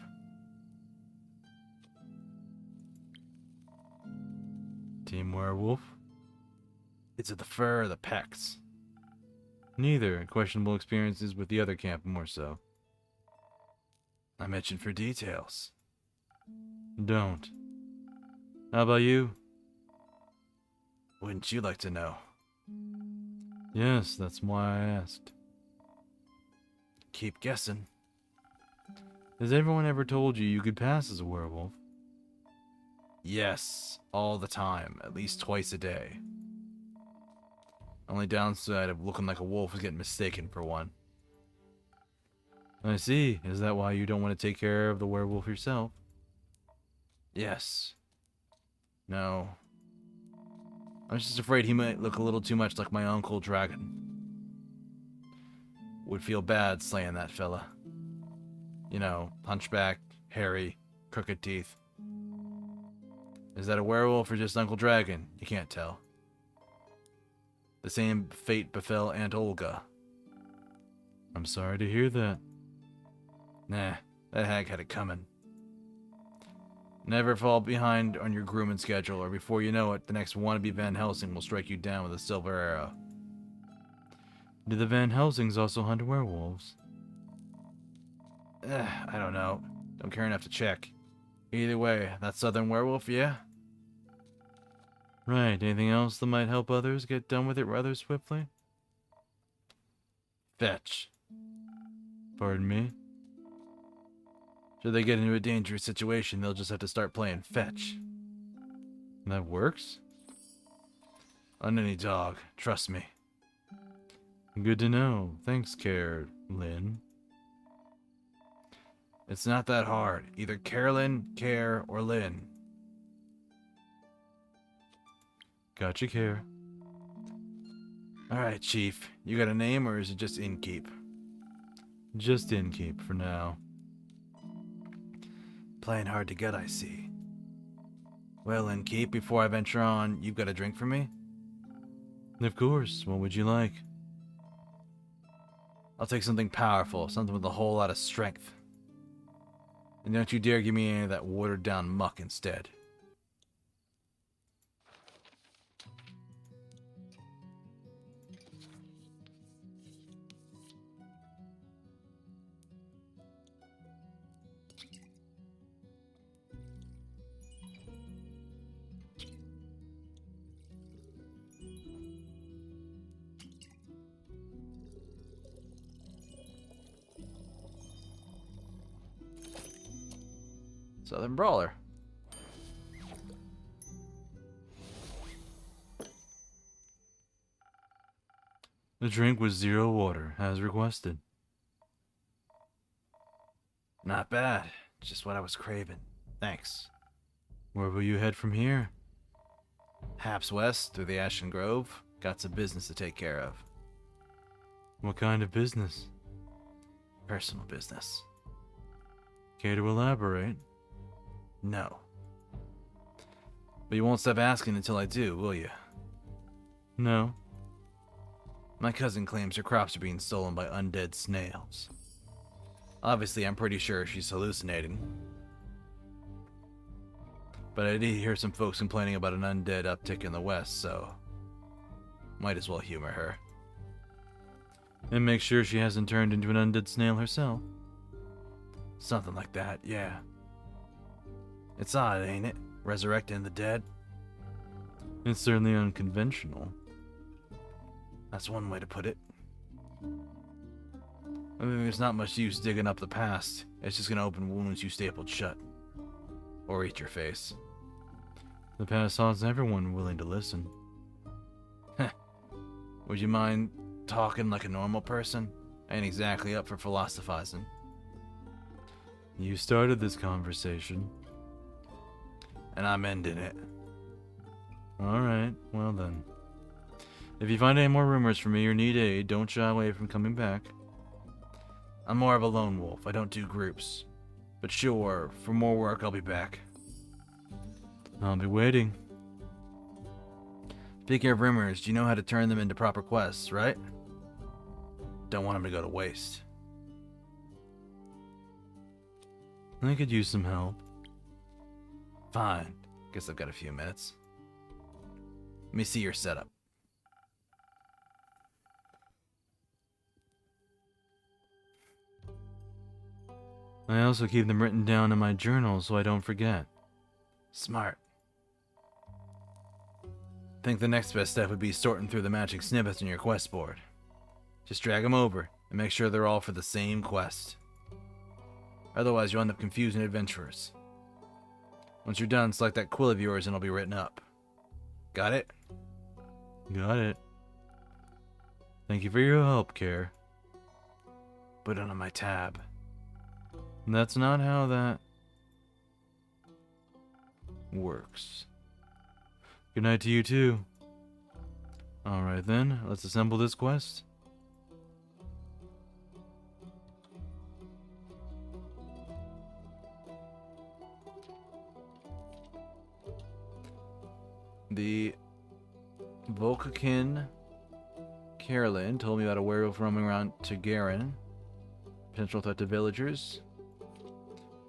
Team Werewolf? Is it the fur or the pecs? Neither. Questionable experiences with the other camp more so. I mentioned for details. Don't. How about you? Wouldn't you like to know? Yes, that's why I asked. Keep guessing. Has everyone ever told you you could pass as a werewolf? Yes, all the time, at least twice a day. Only downside of looking like a wolf is getting mistaken for one. I see. Is that why you don't want to take care of the werewolf yourself? Yes. No. I was just afraid he might look a little too much like my Uncle Dragon. Would feel bad slaying that fella. You know, hunchback, hairy, crooked teeth. Is that a werewolf or just Uncle Dragon? You can't tell. The same fate befell Aunt Olga. I'm sorry to hear that. Nah, that hag had it coming. Never fall behind on your grooming schedule, or before you know it, the next wannabe Van Helsing will strike you down with a silver arrow. Do the Van Helsings also hunt werewolves? I don't know. Don't care enough to check. Either way, that southern werewolf, yeah? Right, anything else that might help others get done with it rather swiftly? Fetch. Pardon me? Should they get into a dangerous situation, they'll just have to start playing fetch. And that works? On any dog, trust me. Good to know. Thanks, Care, Lynn. It's not that hard. Either Carolyn, Care, or Lynn. Gotcha, Care. Alright, Chief. You got a name, or is it just Innkeep? Just Innkeep for now. Playing hard to get, I see. Well, Innkeep, before I venture on, you've got a drink for me? Of course. What would you like? I'll take something powerful, something with a whole lot of strength. And don't you dare give me any of that watered-down muck instead. Southern Brawler. The drink was 0 water, as requested. Not bad. Just what I was craving. Thanks. Where will you head from here? Haps west through the Ashen Grove. Got some business to take care of. What kind of business? Personal business. Care to elaborate? No. But you won't stop asking until I do, will you? No. My cousin claims her crops are being stolen by undead snails. Obviously, I'm pretty sure she's hallucinating. But I did hear some folks complaining about an undead uptick in the west, so might as well humor her. And make sure she hasn't turned into an undead snail herself. Something like that, yeah. It's odd, ain't it? Resurrecting the dead? It's certainly unconventional. That's one way to put it. I mean, there's not much use digging up the past. It's just gonna open wounds you stapled shut. Or eat your face. The past haunts everyone willing to listen. Heh. Would you mind talking like a normal person? I ain't exactly up for philosophizing. You started this conversation. And I'm ending it. Alright, well then. If you find any more rumors from me or need aid, don't shy away from coming back. I'm more of a lone wolf. I don't do groups. But sure, for more work, I'll be back. I'll be waiting. Speaking of rumors, do you know how to turn them into proper quests, right? Don't want them to go to waste. I could use some help. Fine. Guess I've got a few minutes. Let me see your setup. I also keep them written down in my journal so I don't forget. Smart. Think the next best step would be sorting through the magic snippets on your quest board. Just drag them over and make sure they're all for the same quest. Otherwise, you'll end up confusing adventurers. Once you're done, select that quill of yours and it'll be written up. Got it? Got it. Thank you for your help, Care. Put it on my tab. That's not how that works. Good night to you too. Alright then, let's assemble this quest. The Volcakin Carolyn told me about a werewolf roaming around Tagarin. Potential threat to villagers.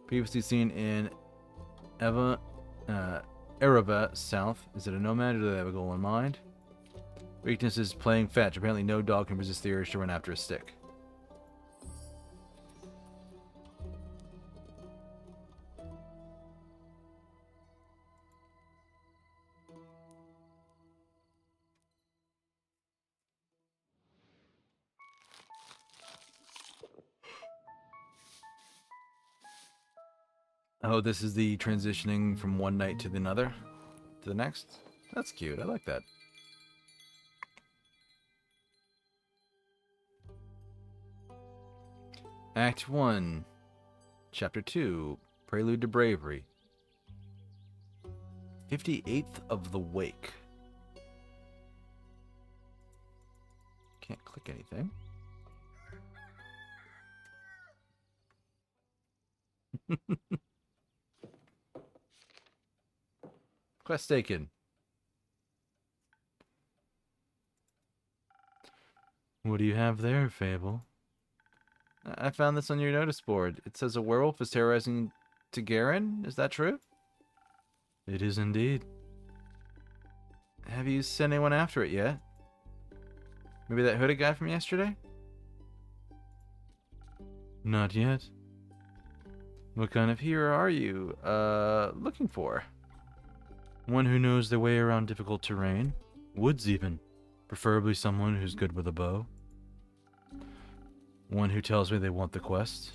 Previously seen in Ereva South. Is it a nomad or do they have a goal in mind? Weakness is playing fetch. Apparently no dog can resist the urge to run after a stick. Oh, this is the transitioning from one night to another? To the next? That's cute. I like that. Act 1. Chapter 2, Prelude to Bravery. 58th of the Wake. Can't click anything. Quest taken. What do you have there, Fable? I found this on your notice board. It says a werewolf is terrorizing Tagarin. Is that true? It is indeed. Have you sent anyone after it yet? Maybe that hooded guy from yesterday? Not yet. What kind of hero are you, looking for? One who knows their way around difficult terrain. Woods even. Preferably someone who's good with a bow. One who tells me they want the quest.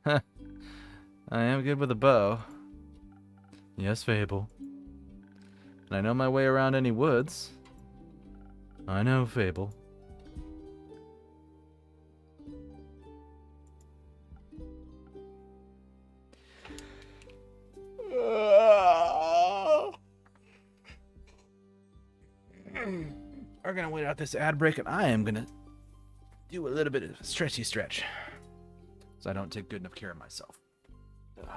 Huh. I am good with a bow. Yes, Fable. And I know my way around any woods. I know, Fable. We're gonna wait out this ad break, and I am gonna do a little bit of a stretchy stretch, so I don't take good enough care of myself. Ugh.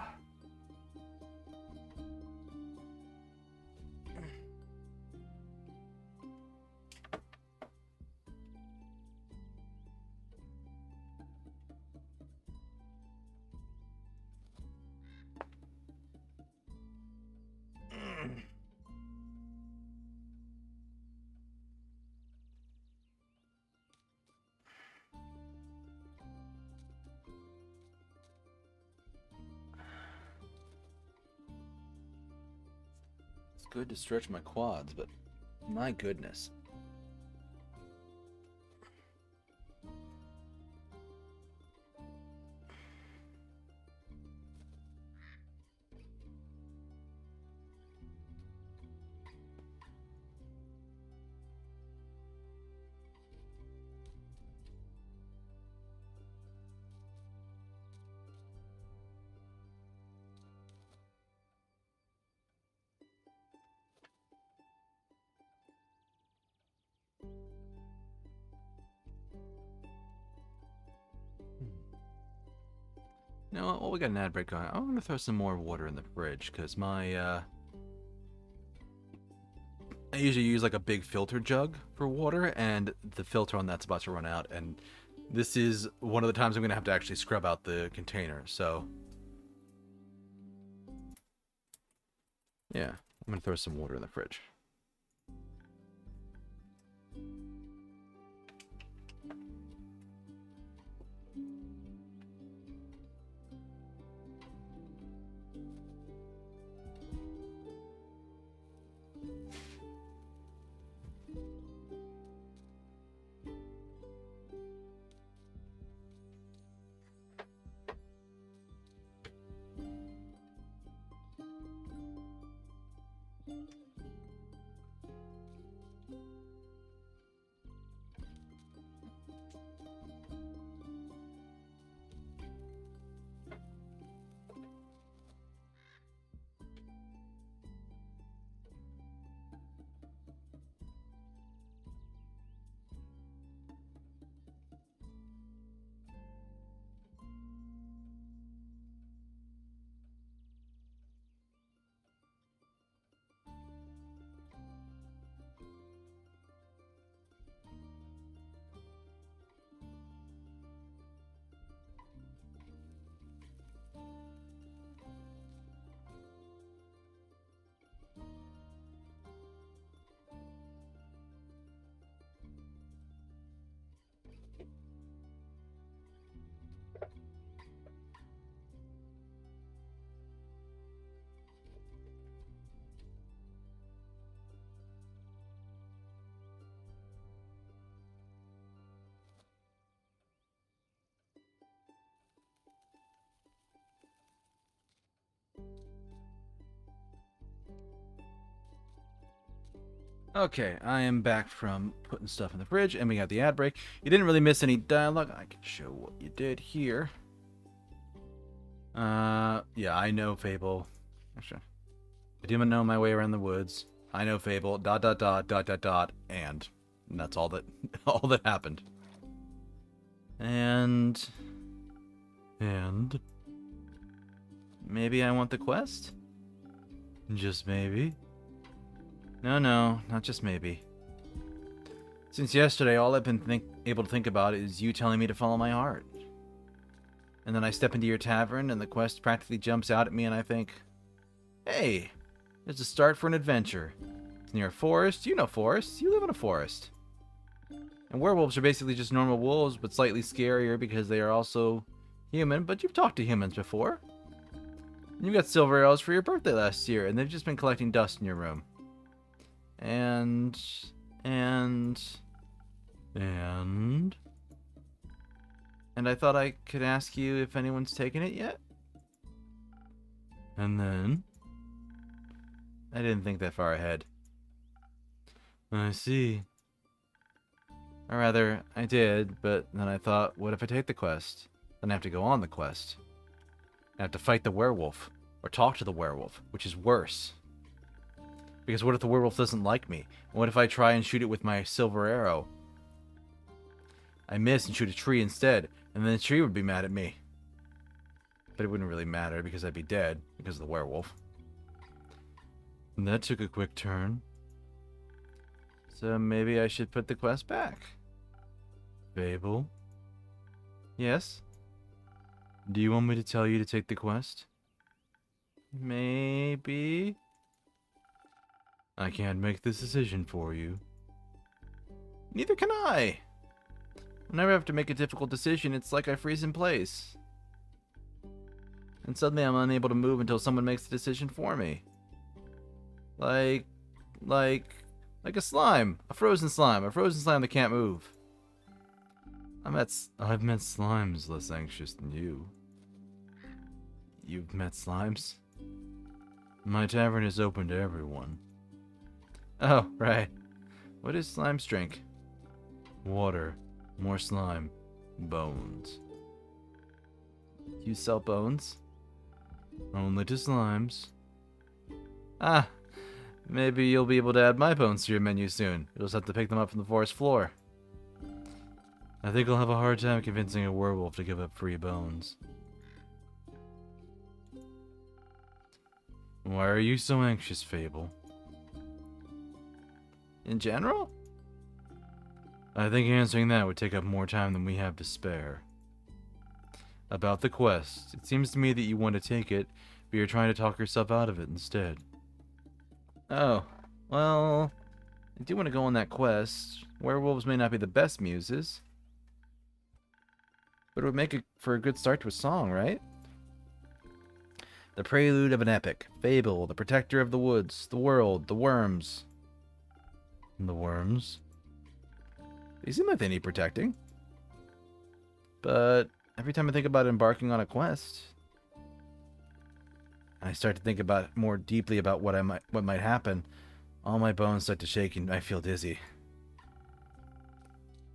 It's good to stretch my quads, but my goodness. You know what? While we got an ad break going, I'm going to throw some more water in the fridge, because I usually use like a big filter jug for water, and the filter on that's about to run out, and this is one of the times I'm going to have to actually scrub out the container, so... yeah, I'm going to throw some water in the fridge. Okay, I am back from putting stuff in the fridge, and we got the ad break. You didn't really miss any dialogue. I can show what you did here. Yeah, I know Fable. Actually, I do know my way around the woods. I know Fable. ... And that's all that all that happened. And maybe I want the quest? Just maybe. No, not just maybe. Since yesterday, all I've been able to think about is you telling me to follow my heart. And then I step into your tavern, and the quest practically jumps out at me, and I think, hey, there's a start for an adventure. It's near a forest. You know forests. You live in a forest. And werewolves are basically just normal wolves, but slightly scarier because they are also human, but you've talked to humans before. And you got silver arrows for your birthday last year, and they've just been collecting dust in your room. And I thought I could ask you if anyone's taken it yet? And then I didn't think that far ahead. I see. Or rather, I did, but then I thought, what if I take the quest? Then I have to go on the quest. I have to fight the werewolf, or talk to the werewolf, which is worse. Because what if the werewolf doesn't like me? What if I try and shoot it with my silver arrow? I miss and shoot a tree instead, and then the tree would be mad at me. But it wouldn't really matter because I'd be dead because of the werewolf. And that took a quick turn. So maybe I should put the quest back. Fable? Yes? Do you want me to tell you to take the quest? Maybe? I can't make this decision for you. Neither can I! Whenever I have to make a difficult decision, it's like I freeze in place. And suddenly I'm unable to move until someone makes the decision for me. Like a slime. A frozen slime that can't move. I've met slimes less anxious than you. You've met slimes? My tavern is open to everyone. Oh, right. What does slimes drink? Water. More slime. Bones. You sell bones? Only to slimes. Ah, maybe you'll be able to add my bones to your menu soon. You'll just have to pick them up from the forest floor. I think I'll have a hard time convincing a werewolf to give up free bones. Why are you so anxious, Fable? In general? I think answering that would take up more time than we have to spare. About the quest, it seems to me that you want to take it, but you're trying to talk yourself out of it instead. Oh, well, I do want to go on that quest. Werewolves may not be the best muses, but it would make it for a good start to a song, right? The prelude of an epic. Fable, the protector of the woods, the world, the worms. The worms? They seem like they need protecting. But every time I think about embarking on a quest, I start to think about more deeply about what might happen. All my bones start to shake and I feel dizzy.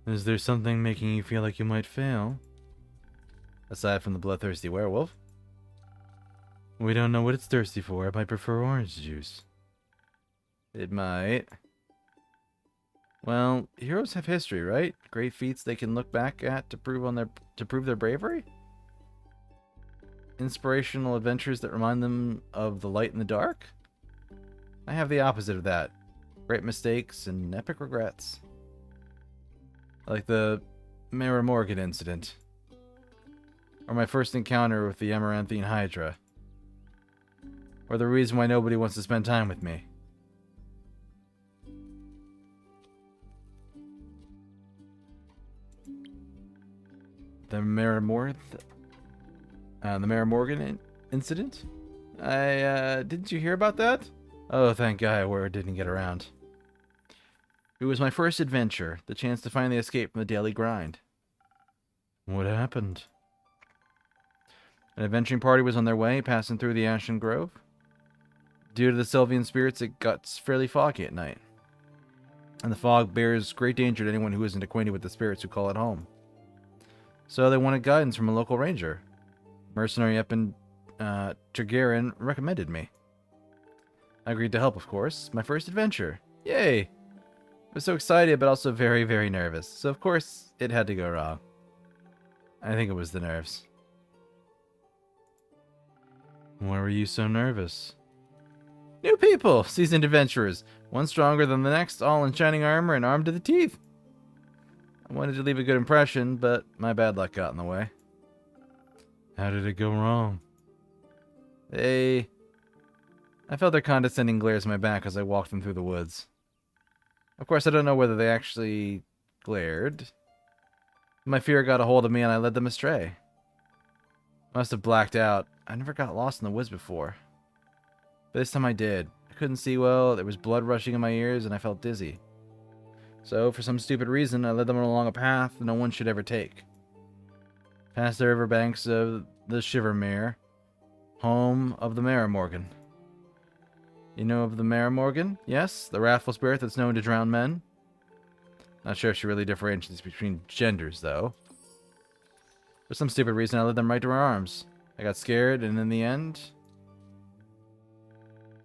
Is there something making you feel like you might fail? Aside from the bloodthirsty werewolf? We don't know what it's thirsty for. It might prefer orange juice. It might. Well, heroes have history, right? Great feats they can look back at to prove their bravery? Inspirational adventures that remind them of the light and the dark? I have the opposite of that. Great mistakes and epic regrets. Like the Mara Morgan incident. Or my first encounter with the Amaranthine Hydra. Or the reason why nobody wants to spend time with me. The Mara Morgan incident? Didn't you hear about that? Oh, thank God, where it didn't get around. It was my first adventure, the chance to finally escape from the daily grind. What happened? An adventuring party was on their way, passing through the Ashen Grove. Due to the Sylvian spirits, it got fairly foggy at night. And the fog bears great danger to anyone who isn't acquainted with the spirits who call it home. So they wanted guidance from a local ranger. Mercenary up and Tergaren recommended me. I agreed to help, of course. My first adventure. Yay! I was so excited, but also very, very nervous. So, of course, it had to go wrong. I think it was the nerves. Why were you so nervous? New people! Seasoned adventurers. One stronger than the next, all in shining armor and armed to the teeth. I wanted to leave a good impression, but my bad luck got in the way. How did it go wrong? I felt their condescending glares in my back as I walked them through the woods. Of course, I don't know whether they actually glared. My fear got a hold of me and I led them astray. I must have blacked out. I never got lost in the woods before. But this time I did. I couldn't see well, there was blood rushing in my ears, and I felt dizzy. So, for some stupid reason, I led them along a path no one should ever take. Past the riverbanks of the Shivermere, home of the Morgan. You know of the Morgan? Yes, the wrathful spirit that's known to drown men. Not sure if she really differentiates between genders, though. For some stupid reason, I led them right to her arms. I got scared, and in the end,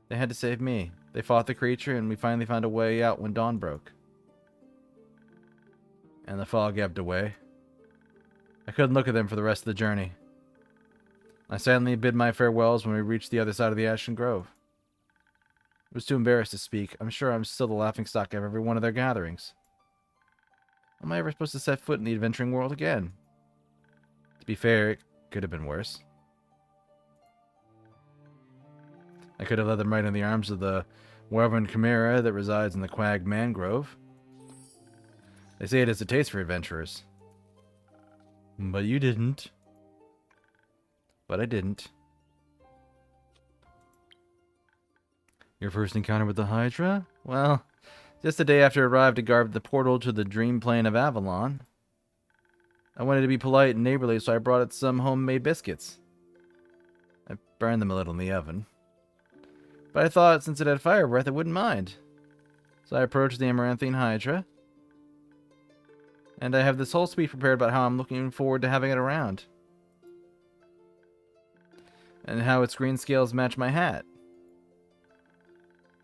they had to save me. They fought the creature, and we finally found a way out when dawn broke. And the fog ebbed away. I couldn't look at them for the rest of the journey. I silently bid my farewells when we reached the other side of the Ashen Grove. I was too embarrassed to speak. I'm sure I'm still the laughingstock of every one of their gatherings. How am I ever supposed to set foot in the adventuring world again? To be fair, it could have been worse. I could have led them right in the arms of the Wyvern Chimera that resides in the Quag Mangrove. They say it has a taste for adventurers. But you didn't. But I didn't. Your first encounter with the Hydra? Well, just the day after I arrived to guard the portal to the dream plane of Avalon. I wanted to be polite and neighborly, so I brought it some homemade biscuits. I burned them a little in the oven. But I thought since it had fire breath, it wouldn't mind. So I approached the Amaranthine Hydra. And I have this whole speech prepared about how I'm looking forward to having it around. And how its green scales match my hat.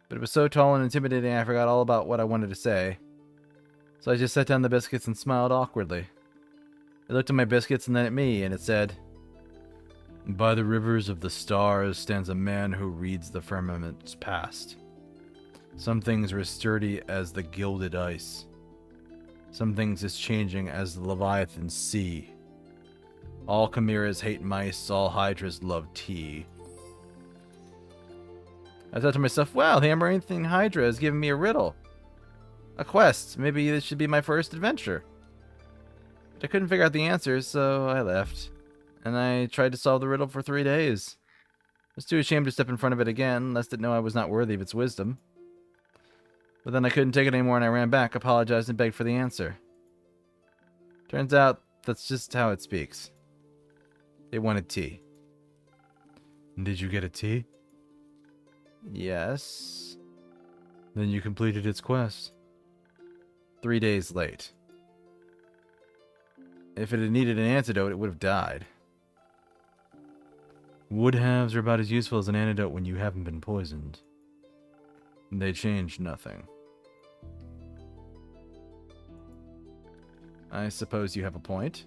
But it was so tall and intimidating I forgot all about what I wanted to say. So I just set down the biscuits and smiled awkwardly. It looked at my biscuits and then at me, and it said, "By the rivers of the stars stands a man who reads the firmament's past. Some things are as sturdy as the gilded ice. Some things as changing as the Leviathan sea. All chimeras hate mice, all hydras love tea." I thought to myself, wow, the Amaranthine Hydra has given me a riddle. A quest. Maybe this should be my first adventure. But I couldn't figure out the answers, so I left. And I tried to solve the riddle for 3 days. I was too ashamed to step in front of it again, lest it know I was not worthy of its wisdom. But then I couldn't take it anymore and I ran back, apologized, and begged for the answer. Turns out, that's just how it speaks. It wanted tea. Did you get a tea? Yes. Then you completed its quest. 3 days late. If it had needed an antidote, it would have died. Wood halves are about as useful as an antidote when you haven't been poisoned. They change nothing. I suppose you have a point.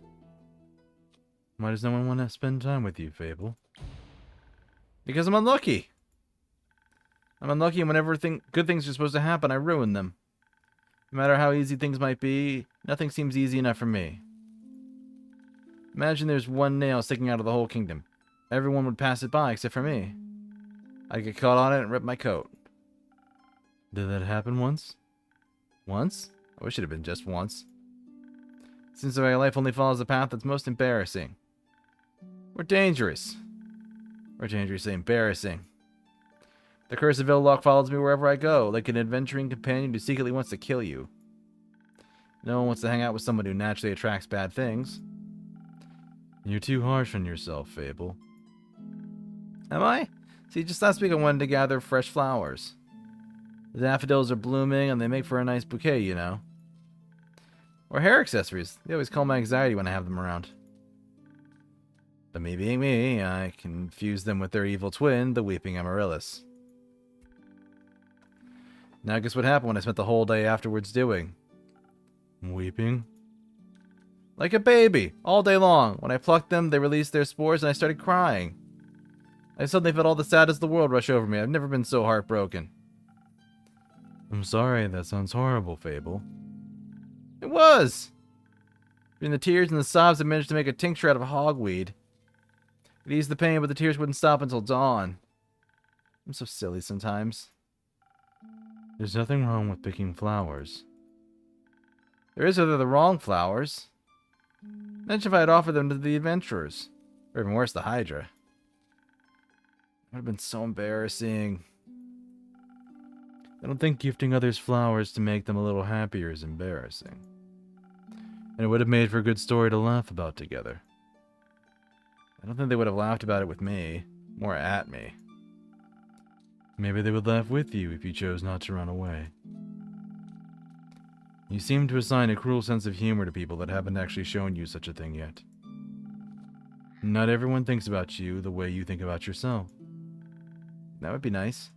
Why does no one want to spend time with you, Fable? Because I'm unlucky. I'm unlucky, and whenever good things are supposed to happen, I ruin them. No matter how easy things might be, nothing seems easy enough for me. Imagine there's one nail sticking out of the whole kingdom. Everyone would pass it by except for me. I'd get caught on it and rip my coat. Did that happen once? Once? I wish it had been just once. Seems like my life only follows the path that's most embarrassing. Or dangerous. Or dangerously embarrassing. The curse of ill luck follows me wherever I go, like an adventuring companion who secretly wants to kill you. No one wants to hang out with someone who naturally attracts bad things. You're too harsh on yourself, Fable. Am I? See, just last week I wanted to gather fresh flowers. The daffodils are blooming and they make for a nice bouquet, you know. Or hair accessories. They always calm my anxiety when I have them around. But me being me, I confuse them with their evil twin, the Weeping Amaryllis. Now guess what happened when I spent the whole day afterwards doing? Weeping? Like a baby, all day long. When I plucked them, they released their spores and I started crying. I suddenly felt all the sadness of the world rush over me. I've never been so heartbroken. I'm sorry, that sounds horrible, Fable. It was! Between the tears and the sobs, I managed to make a tincture out of hogweed. It eased the pain, but the tears wouldn't stop until dawn. I'm so silly sometimes. There's nothing wrong with picking flowers. There is if they're the wrong flowers. Imagine if I had offered them to the adventurers. Or even worse, the Hydra. It would have been so embarrassing. I don't think gifting others flowers to make them a little happier is embarrassing. And it would have made for a good story to laugh about together. I don't think they would have laughed about it with me. More at me. Maybe they would laugh with you if you chose not to run away. You seem to assign a cruel sense of humor to people that haven't actually shown you such a thing yet. Not everyone thinks about you the way you think about yourself. That would be nice.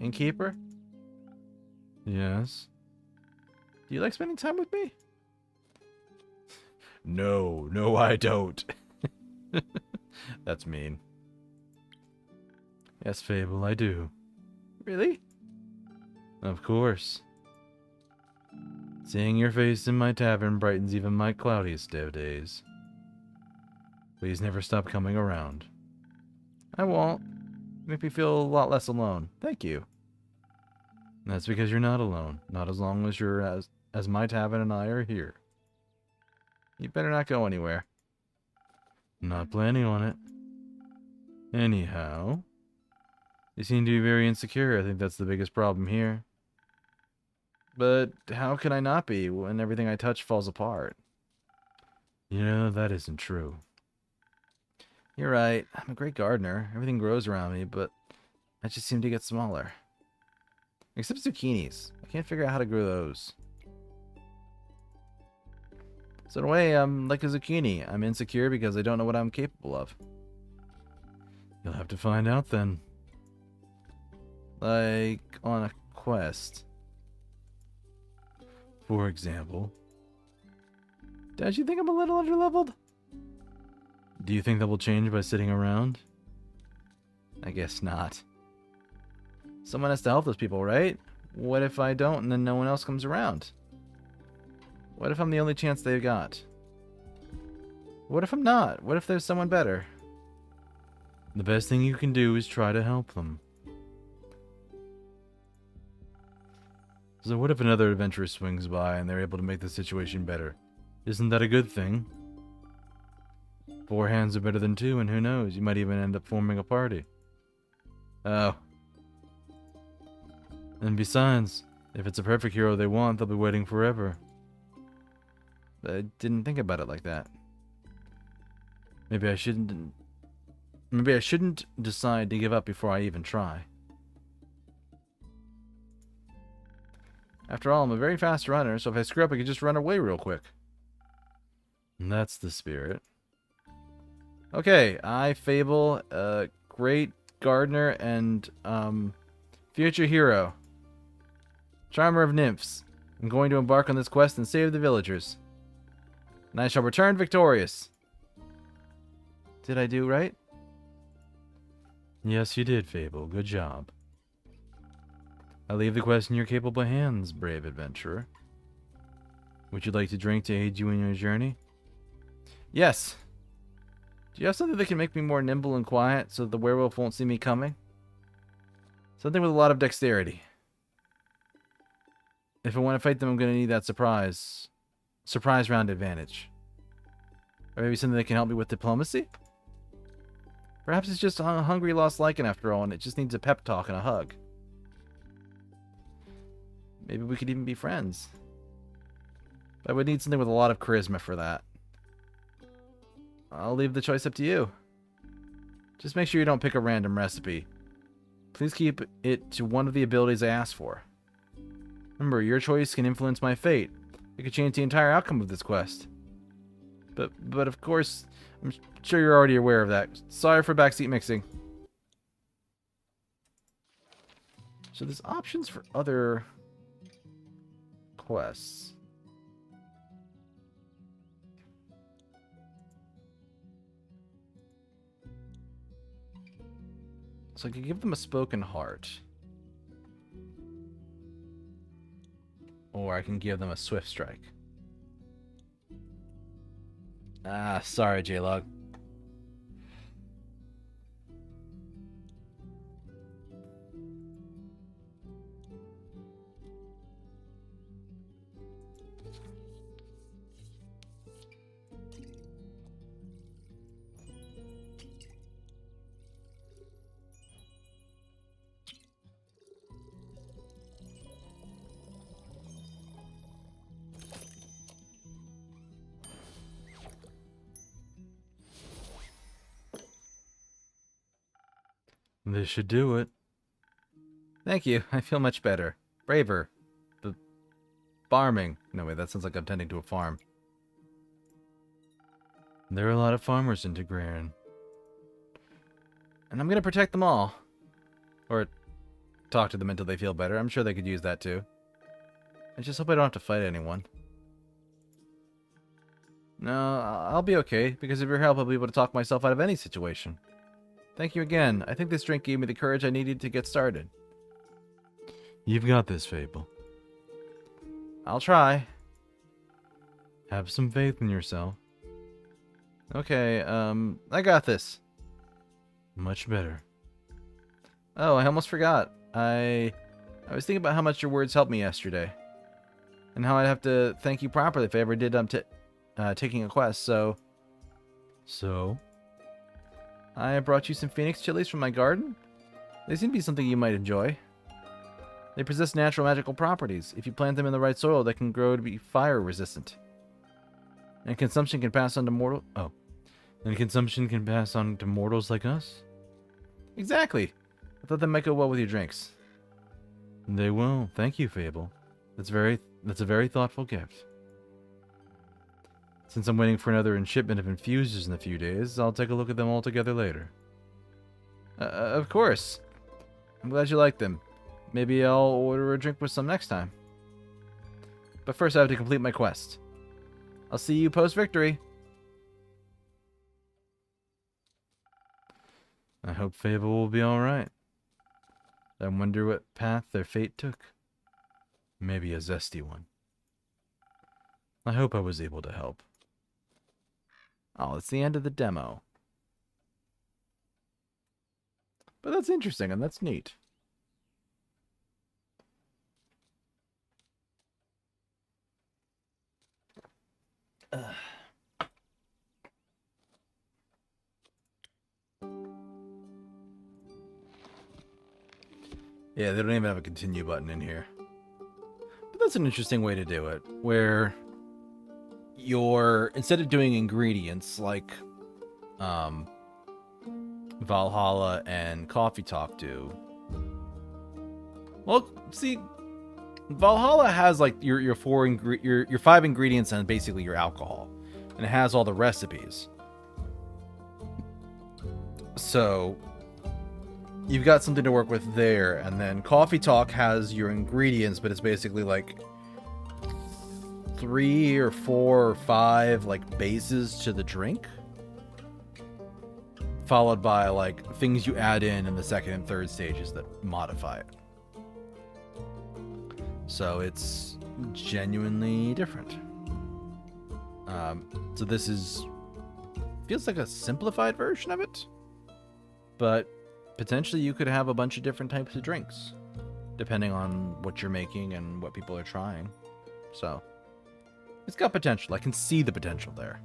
Innkeeper? Yes? Do you like spending time with me? No, I don't. That's mean. Yes, Fable, I do. Really? Of course. Seeing your face in my tavern brightens even my cloudiest of days. Please never stop coming around. I won't. Make me feel a lot less alone. Thank you. That's because you're not alone. Not as long as you're as my tavern and I are here. You better not go anywhere. Not planning on it. Anyhow, you seem to be very insecure. I think that's the biggest problem here. But how can I not be when everything I touch falls apart? You know, that isn't true. You're right. I'm a great gardener. Everything grows around me, but I just seem to get smaller. Except zucchinis. I can't figure out how to grow those. So in a way, I'm like a zucchini. I'm insecure because I don't know what I'm capable of. You'll have to find out then. Like, on a quest. For example. Don't you think I'm a little underleveled? Do you think that will change by sitting around? I guess not. Someone has to help those people, right? What if I don't and then no one else comes around? What if I'm the only chance they've got? What if I'm not? What if there's someone better? The best thing you can do is try to help them. So what if another adventurer swings by and they're able to make the situation better? Isn't that a good thing? 4 hands are better than 2, and who knows, you might even end up forming a party. Oh. And besides, if it's a perfect hero they want, they'll be waiting forever. I didn't think about it like that. Maybe I shouldn't decide to give up before I even try. After all, I'm a very fast runner, so if I screw up, I can just run away real quick. And that's the spirit. Okay, I, Fable, great gardener and future hero, charmer of nymphs. I'm going to embark on this quest and save the villagers. And I shall return victorious. Did I do right? Yes, you did, Fable. Good job. I leave the quest in your capable hands, brave adventurer. Would you like to drink to aid you in your journey? Yes. Do you have something that can make me more nimble and quiet so that the werewolf won't see me coming? Something with a lot of dexterity. If I want to fight them, I'm going to need that surprise round advantage. Or maybe something that can help me with diplomacy? Perhaps it's just a hungry lost lichen after all, and it just needs a pep talk and a hug. Maybe we could even be friends. But I would need something with a lot of charisma for that. I'll leave the choice up to you. Just make sure you don't pick a random recipe. Please keep it to one of the abilities I asked for. Remember, your choice can influence my fate. It could change the entire outcome of this quest. But of course, I'm sure you're already aware of that. Sorry for backseat mixing. So there's options for other quests. So I could give them a spoken heart. Or I can give them a swift strike. Ah, sorry, J-Log. This should do it. Thank you. I feel much better. Braver. The farming. No, wait, that sounds like I'm tending to a farm. There are a lot of farmers in Deuscain. And I'm going to protect them all. Or talk to them until they feel better. I'm sure they could use that too. I just hope I don't have to fight anyone. No, I'll be okay, because of your help I'll be able to talk myself out of any situation. Thank you again. I think this drink gave me the courage I needed to get started. You've got this, Fable. I'll try. Have some faith in yourself. Okay, I got this. Much better. Oh, I almost forgot. I was thinking about how much your words helped me yesterday. And how I'd have to thank you properly if I ever did taking a quest, so... So? I brought you some phoenix chilies from my garden. They seem to be something you might enjoy. They possess natural magical properties. If you plant them in the right soil, they can grow to be fire resistant. And consumption can pass on to mortals like us? Exactly. I thought that might go well with your drinks. They will. Thank you, Fable. That's a very thoughtful gift. Since I'm waiting for another shipment of infusers in a few days, I'll take a look at them all together later. Of course. I'm glad you like them. Maybe I'll order a drink with some next time. But first I have to complete my quest. I'll see you post-victory. I hope Fable will be alright. I wonder what path their fate took. Maybe a zesty one. I hope I was able to help. Oh, it's the end of the demo. But that's interesting, and that's neat. Yeah, they don't even have a continue button in here. But that's an interesting way to do it, where instead of doing ingredients like Valhalla and Coffee Talk do. Well, see, Valhalla has like your 5 ingredients and basically your alcohol, and it has all the recipes. So you've got something to work with there, and then Coffee Talk has your ingredients, but it's basically like 3 or 4 or 5 like bases to the drink, followed by like things you add in the second and third stages that modify it. So it's genuinely different. So this feels like a simplified version of it, but potentially you could have a bunch of different types of drinks depending on what you're making and what people are trying. So it's got potential. I can see the potential there.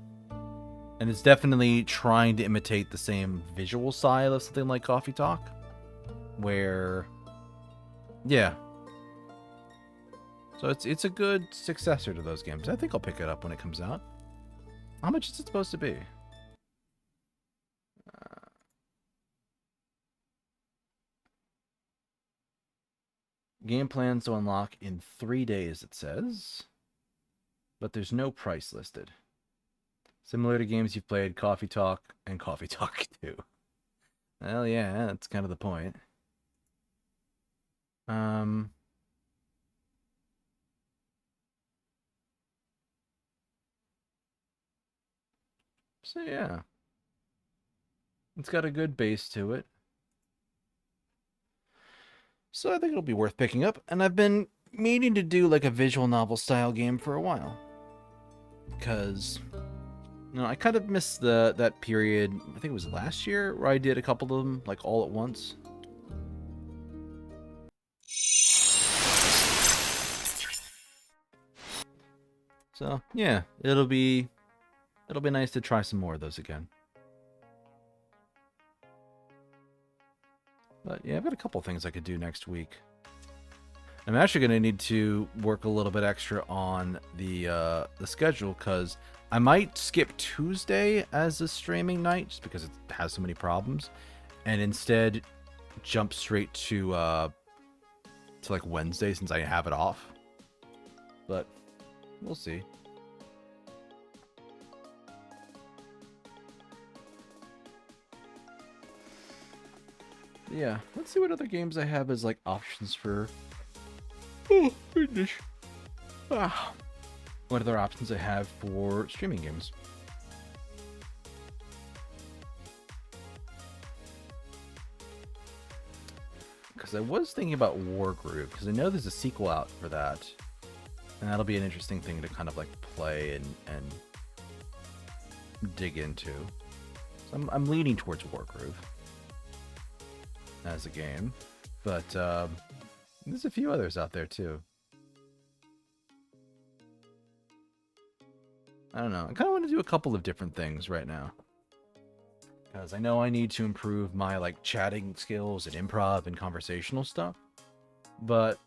And it's definitely trying to imitate the same visual style of something like Coffee Talk, where, yeah. So it's a good successor to those games. I think I'll pick it up when it comes out. How much is it supposed to be? Game plans to unlock in 3 days, it says. But there's no price listed. Similar to games you've played, Coffee Talk and Coffee Talk 2. Well, yeah, that's kind of the point. So yeah. It's got a good base to it. So I think it'll be worth picking up, and I've been meaning to do like a visual novel style game for a while. Because I kind of missed that period, I think it was last year, where I did a couple of them like all at once. So yeah, it'll be nice to try some more of those again. But yeah, I've got a couple things I could do next week. I'm actually going to need to work a little bit extra on the schedule, because I might skip Tuesday as a streaming night just because it has so many problems, and instead jump straight to like Wednesday since I have it off. But we'll see. Yeah, let's see what other games I have as like options for. Oh goodness! Ah, what other options I have for streaming games? Because I was thinking about Wargroove, because I know there's a sequel out for that, and that'll be an interesting thing to kind of like play and dig into. So I'm leaning towards Wargroove as a game, but there's a few others out there too. I don't know. I kind of want to do a couple of different things right now, because I know I need to improve my like chatting skills and improv and conversational stuff. But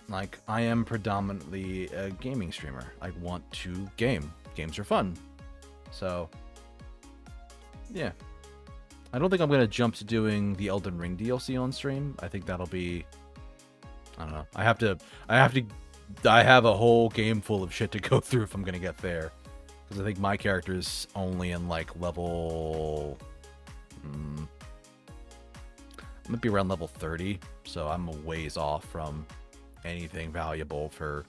like, I am predominantly a gaming streamer. I want to game. Games are fun. So yeah. I don't think I'm gonna jump to doing the Elden Ring DLC on stream. I think that'll be, I don't know. I have a whole game full of shit to go through if I'm gonna get there, because I think my character is only in like level, I might be around level 30, so I'm a ways off from anything valuable for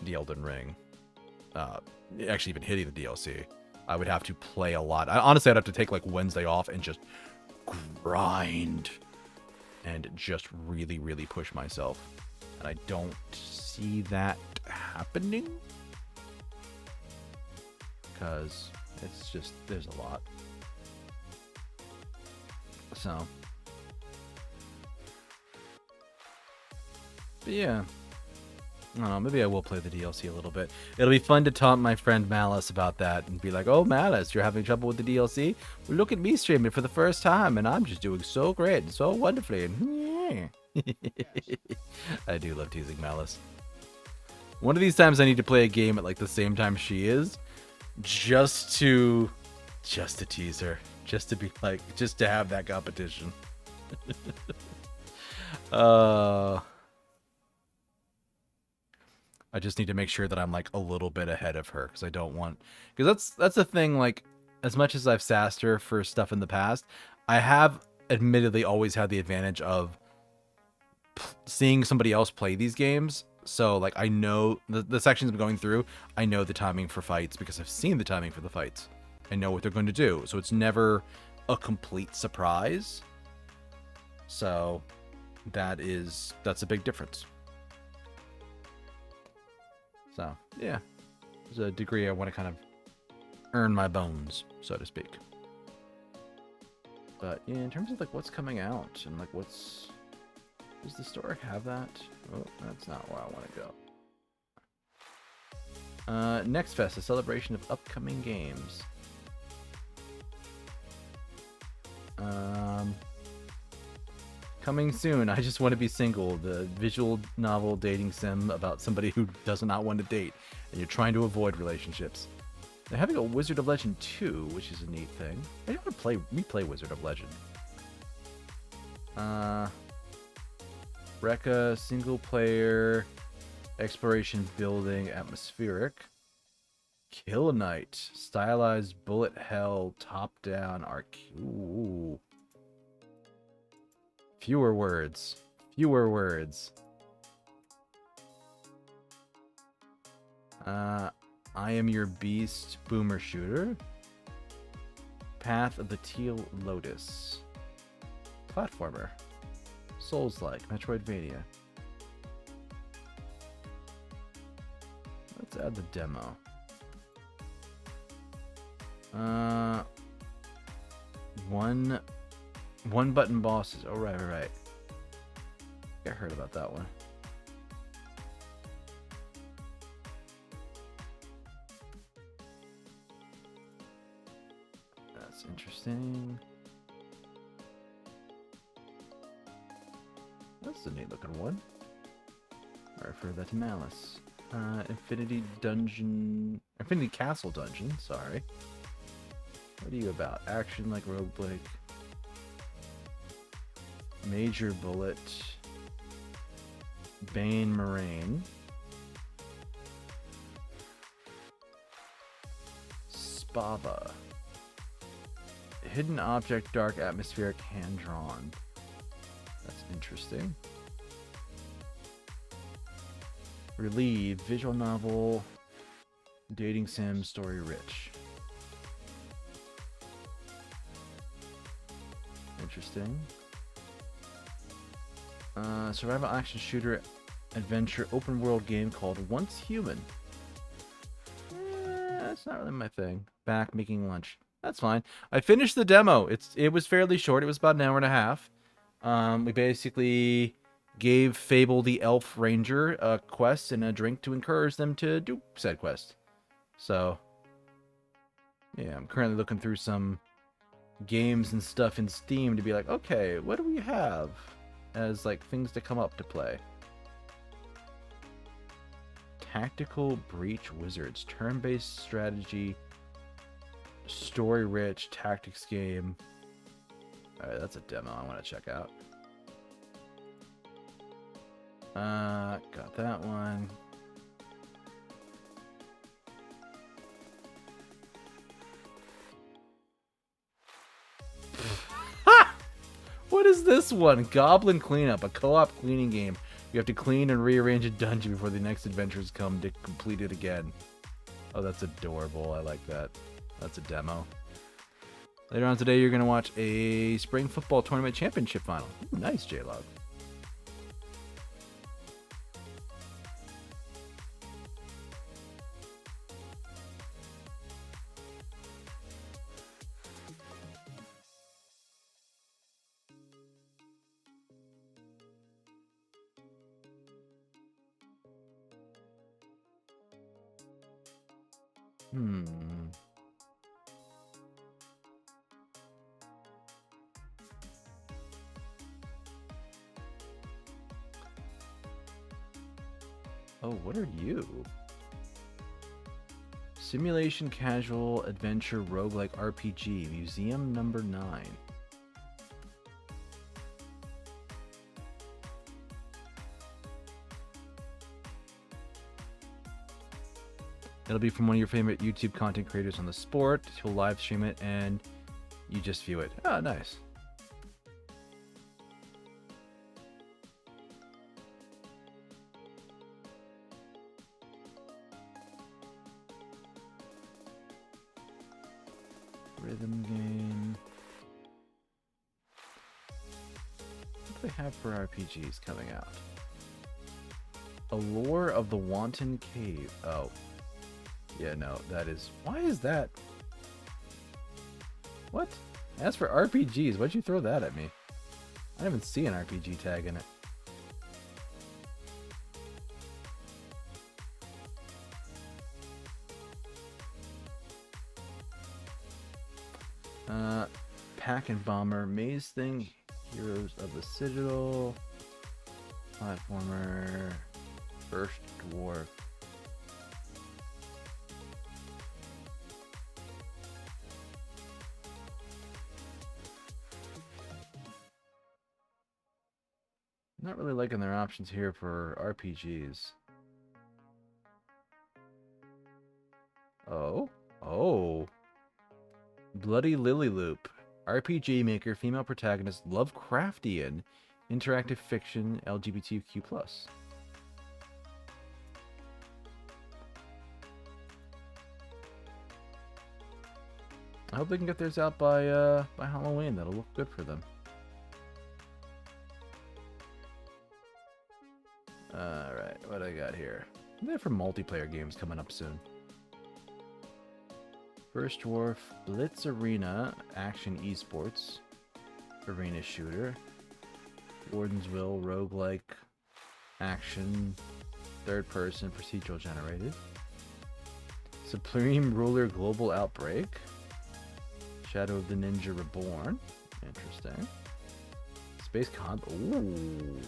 the Elden Ring. Actually even hitting the DLC. I would have to play a lot. Honestly, I'd have to take like Wednesday off and just grind and just really, really push myself. And I don't see that happening, because it's just, there's a lot. So, but yeah. I don't know, maybe I will play the DLC a little bit. It'll be fun to taunt my friend Malice about that and be like, oh, Malice, you're having trouble with the DLC? Well, look at me streaming for the first time, and I'm just doing so great and so wonderfully. I do love teasing Malice. One of these times I need to play a game at like the same time she is, just to tease her. Just to be like, just to have that competition. I just need to make sure that I'm like a little bit ahead of her, because I don't want, because that's the thing, like, as much as I've sassed her for stuff in the past, I have admittedly always had the advantage of seeing somebody else play these games. So like, I know the sections I'm going through, I know the timing for fights because I've seen the timing for the fights. I know what they're going to do, so it's never a complete surprise. So that's a big difference. So, yeah. There's a degree I want to kind of earn my bones, so to speak. But, yeah, in terms of, like, what's coming out and, like, does the store have that? Oh, that's not where I want to go. Next Fest, a celebration of upcoming games. Coming soon, I Just Want to Be Single, the visual novel dating sim about somebody who does not want to date, and you're trying to avoid relationships. They're having a Wizard of Legend 2, which is a neat thing. I don't want to replay Wizard of Legend. Rekka, single player, exploration building, atmospheric. Kill Knight. Stylized bullet hell top-down arc. Ooh. Fewer words. Fewer words. I Am Your Beast boomer shooter. Path of the Teal Lotus. Platformer. Souls-like. Metroidvania. Let's add the demo. One button bosses. Oh, right. I heard about that one. That's interesting. That's a neat looking one. I refer that to Malice. Infinity Castle Dungeon, sorry. What are you about? Action like roguelike. Major Bullet. Bane Moraine. Spava. Hidden object, dark atmospheric, hand drawn. That's interesting. Relieve, visual novel, dating sim, story rich. Interesting. Survival action shooter adventure open world game called Once Human. That's not really my thing. Back making lunch. That's fine. I finished the demo. It was fairly short. It was about an hour and a half. We basically gave Fable the Elf Ranger a quest and a drink to encourage them to do said quest. So, yeah, I'm currently looking through some games and stuff in Steam to be like, okay, what do we have as like things to come up to play? Tactical Breach Wizards, turn-based strategy, story-rich tactics game. All right, that's a demo I want to check out. Got that one. What is this one? Goblin Cleanup, a co-op cleaning game. You have to clean and rearrange a dungeon before the next adventures come to complete it again. Oh, that's adorable. I like that. That's a demo. Later on today, you're going to watch a spring football tournament championship final. Ooh, nice, J-Log. Oh, what are you? Simulation Casual Adventure Roguelike RPG, Museum Number 9. It'll be from one of your favorite YouTube content creators on the sport. He'll live stream it and you just view it. Oh, nice. Rhythm game. What do they have for RPGs coming out? Allure of the Wanton Cave. Oh. Yeah, no, that is... Why is that? What? As for RPGs, why'd you throw that at me? I don't even see an RPG tag in it. Pack and Bomber, Maze Thing, Heroes of the Citadel, Platformer, First Dwarf. Not really liking their options here for RPGs. Oh. Oh. Bloody Lily Loop. RPG maker, female protagonist, Lovecraftian, interactive fiction, LGBTQ+. I hope they can get theirs out by Halloween. That'll look good for them. Alright, what I got here? They're for multiplayer games coming up soon. First Dwarf, Blitz Arena, action esports, arena shooter, Warden's Will, roguelike, action, third person, procedural generated, Supreme Ruler Global Outbreak, Shadow of the Ninja Reborn, interesting, Space Combat, ooh,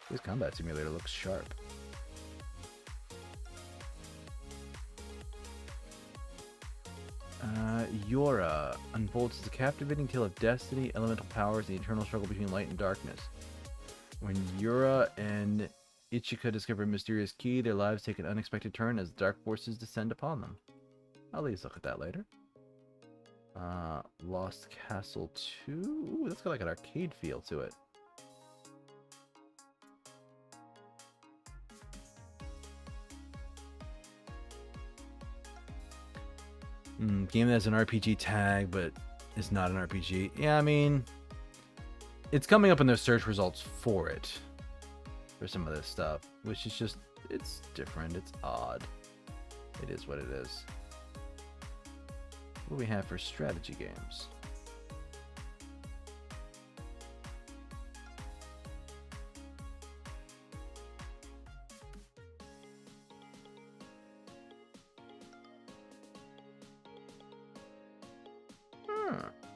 Space Combat Simulator looks sharp. Yora unfolds as a captivating tale of destiny, elemental powers, and the eternal struggle between light and darkness. When Yura and Ichika discover a mysterious key, their lives take an unexpected turn as dark forces descend upon them. I'll at least look at that later. Lost Castle 2? Ooh, that's got like an arcade feel to it. Game that has an RPG tag, but it's not an RPG. Yeah, I mean, it's coming up in their search results for it. For some of this stuff. Which is just, it's different. It's odd. It is what it is. What do we have for strategy games?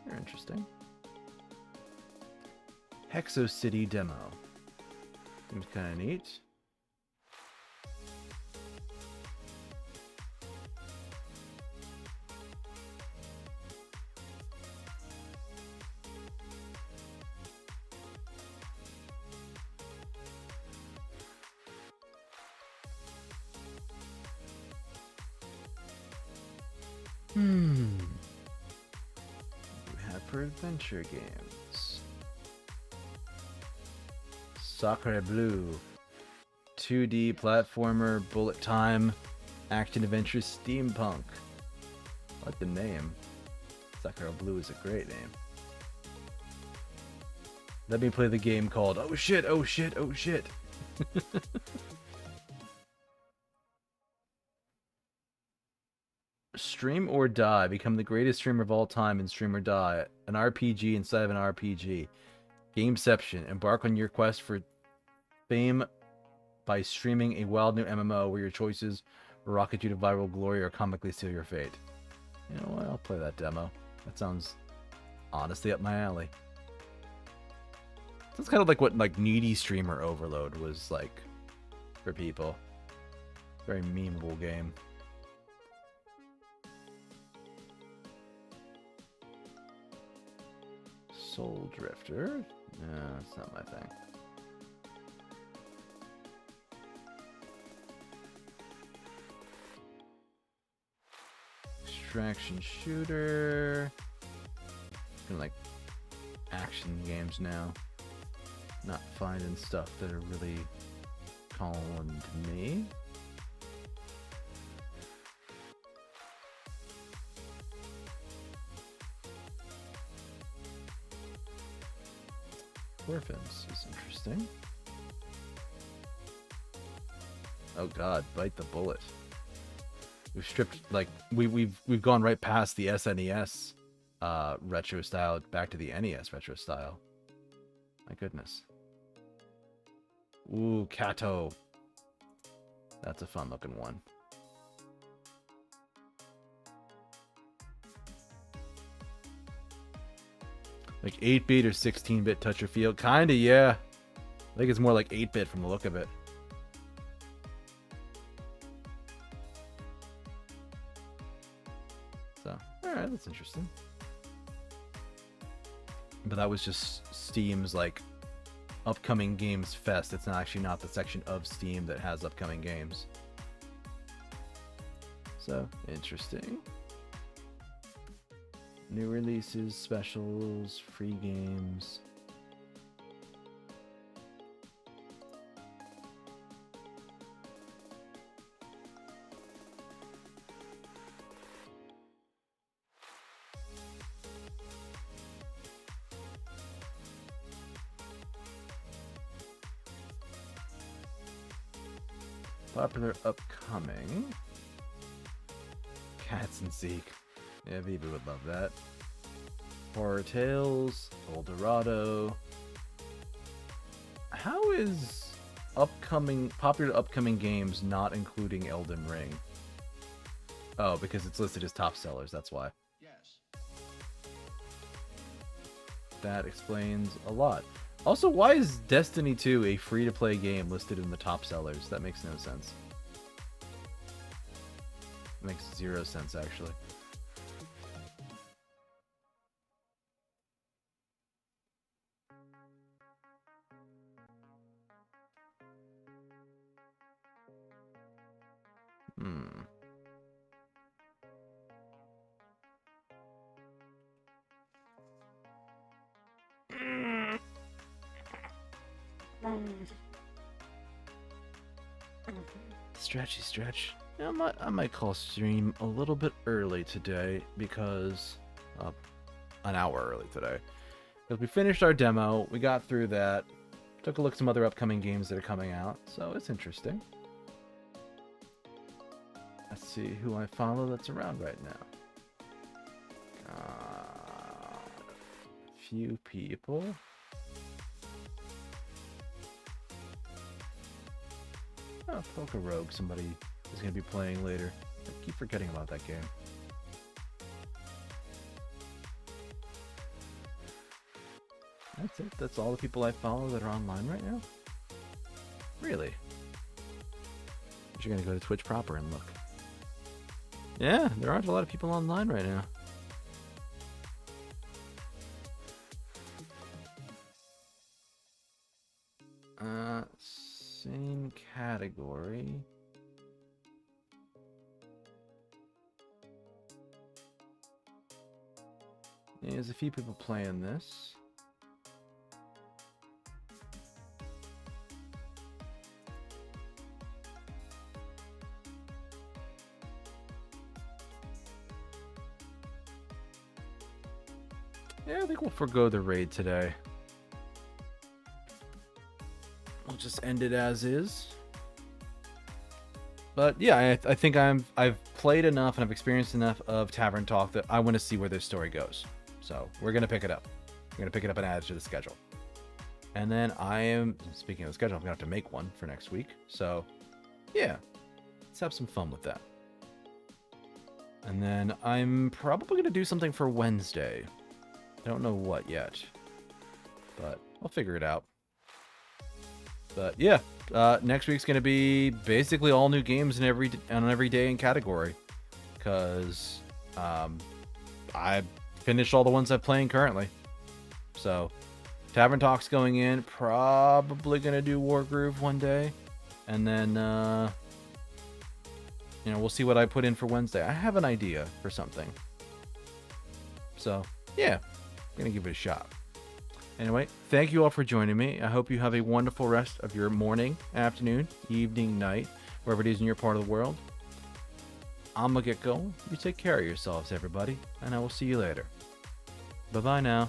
You're interesting. Hexo City demo. Seems kind of neat. We have for adventure games. Sacre Bleu. 2D platformer, bullet time, action adventure, steampunk. I like the name. Sacre Bleu is a great name. Let me play the game called Oh Shit, Oh Shit, Oh Shit. Stream or Die. Become the greatest streamer of all time in Stream or Die. An RPG inside of an RPG. Gameception. Embark on your quest for fame by streaming a wild new MMO where your choices will rocket you to viral glory or comically seal your fate. You know what? I'll play that demo. That sounds honestly up my alley. That's kind of like what like Needy Streamer Overload was like for people. Very memeable game. Soul Drifter? No, that's not my thing. Extraction shooter. Kind of like action games now. Not finding stuff that are really calling to me. Orphans is interesting. Oh god, bite the bullet. We've stripped like we've gone right past the SNES retro style back to the NES retro style. My goodness. Ooh, Kato. That's a fun looking one. Like 8-bit or 16-bit touch or feel? Kinda, yeah. I think it's more like 8-bit from the look of it. So, alright, that's interesting. But that was just Steam's, like, upcoming games fest. It's not actually not the section of Steam that has upcoming games. So, interesting. New releases, specials, free games. Popular upcoming. Cats and Zeke. Yeah, Viva would love that. Horror Tales, Eldorado. How is popular upcoming games not including Elden Ring? Oh, because it's listed as top sellers, that's why. Yes. That explains a lot. Also, why is Destiny 2 a free-to-play game listed in the top sellers? That makes no sense. Makes 0 sense, actually. Stretchy stretch. Yeah, I might call stream a little bit early today because an hour early today. Because we finished our demo, we got through that, took a look at some other upcoming games that are coming out, so it's interesting. Let's see who I follow that's around right now. Few people. Oh, Poker Rogue, somebody is going to be playing later. I keep forgetting about that game. That's it? That's all the people I follow that are online right now? Really? You're going to go to Twitch proper and look. Yeah, there aren't a lot of people online right now. Same category. Yeah, there's a few people playing this. Yeah, I think we'll forgo the raid today. We'll just end it as is. But yeah, I think I've played enough and I've experienced enough of Tavern Talk that I want to see where this story goes. So we're gonna pick it up. We're gonna pick it up and add it to the schedule. And then speaking of the schedule, I'm gonna have to make one for next week. So yeah, let's have some fun with that. And then I'm probably gonna do something for Wednesday. I don't know what yet, but I'll figure it out. But yeah, next week's gonna be basically all new games on every day and category, because I finished all the ones I'm playing currently. So Tavern Talk's going in, probably gonna do Wargroove one day, and then we'll see what I put in for Wednesday. I have an idea for something, so yeah, I'm gonna give it a shot. Anyway, thank you all for joining me. I hope you have a wonderful rest of your morning, afternoon, evening, night, wherever it is in your part of the world. I'm gonna get going. You take care of yourselves, everybody, and I will see you later. Bye-bye now.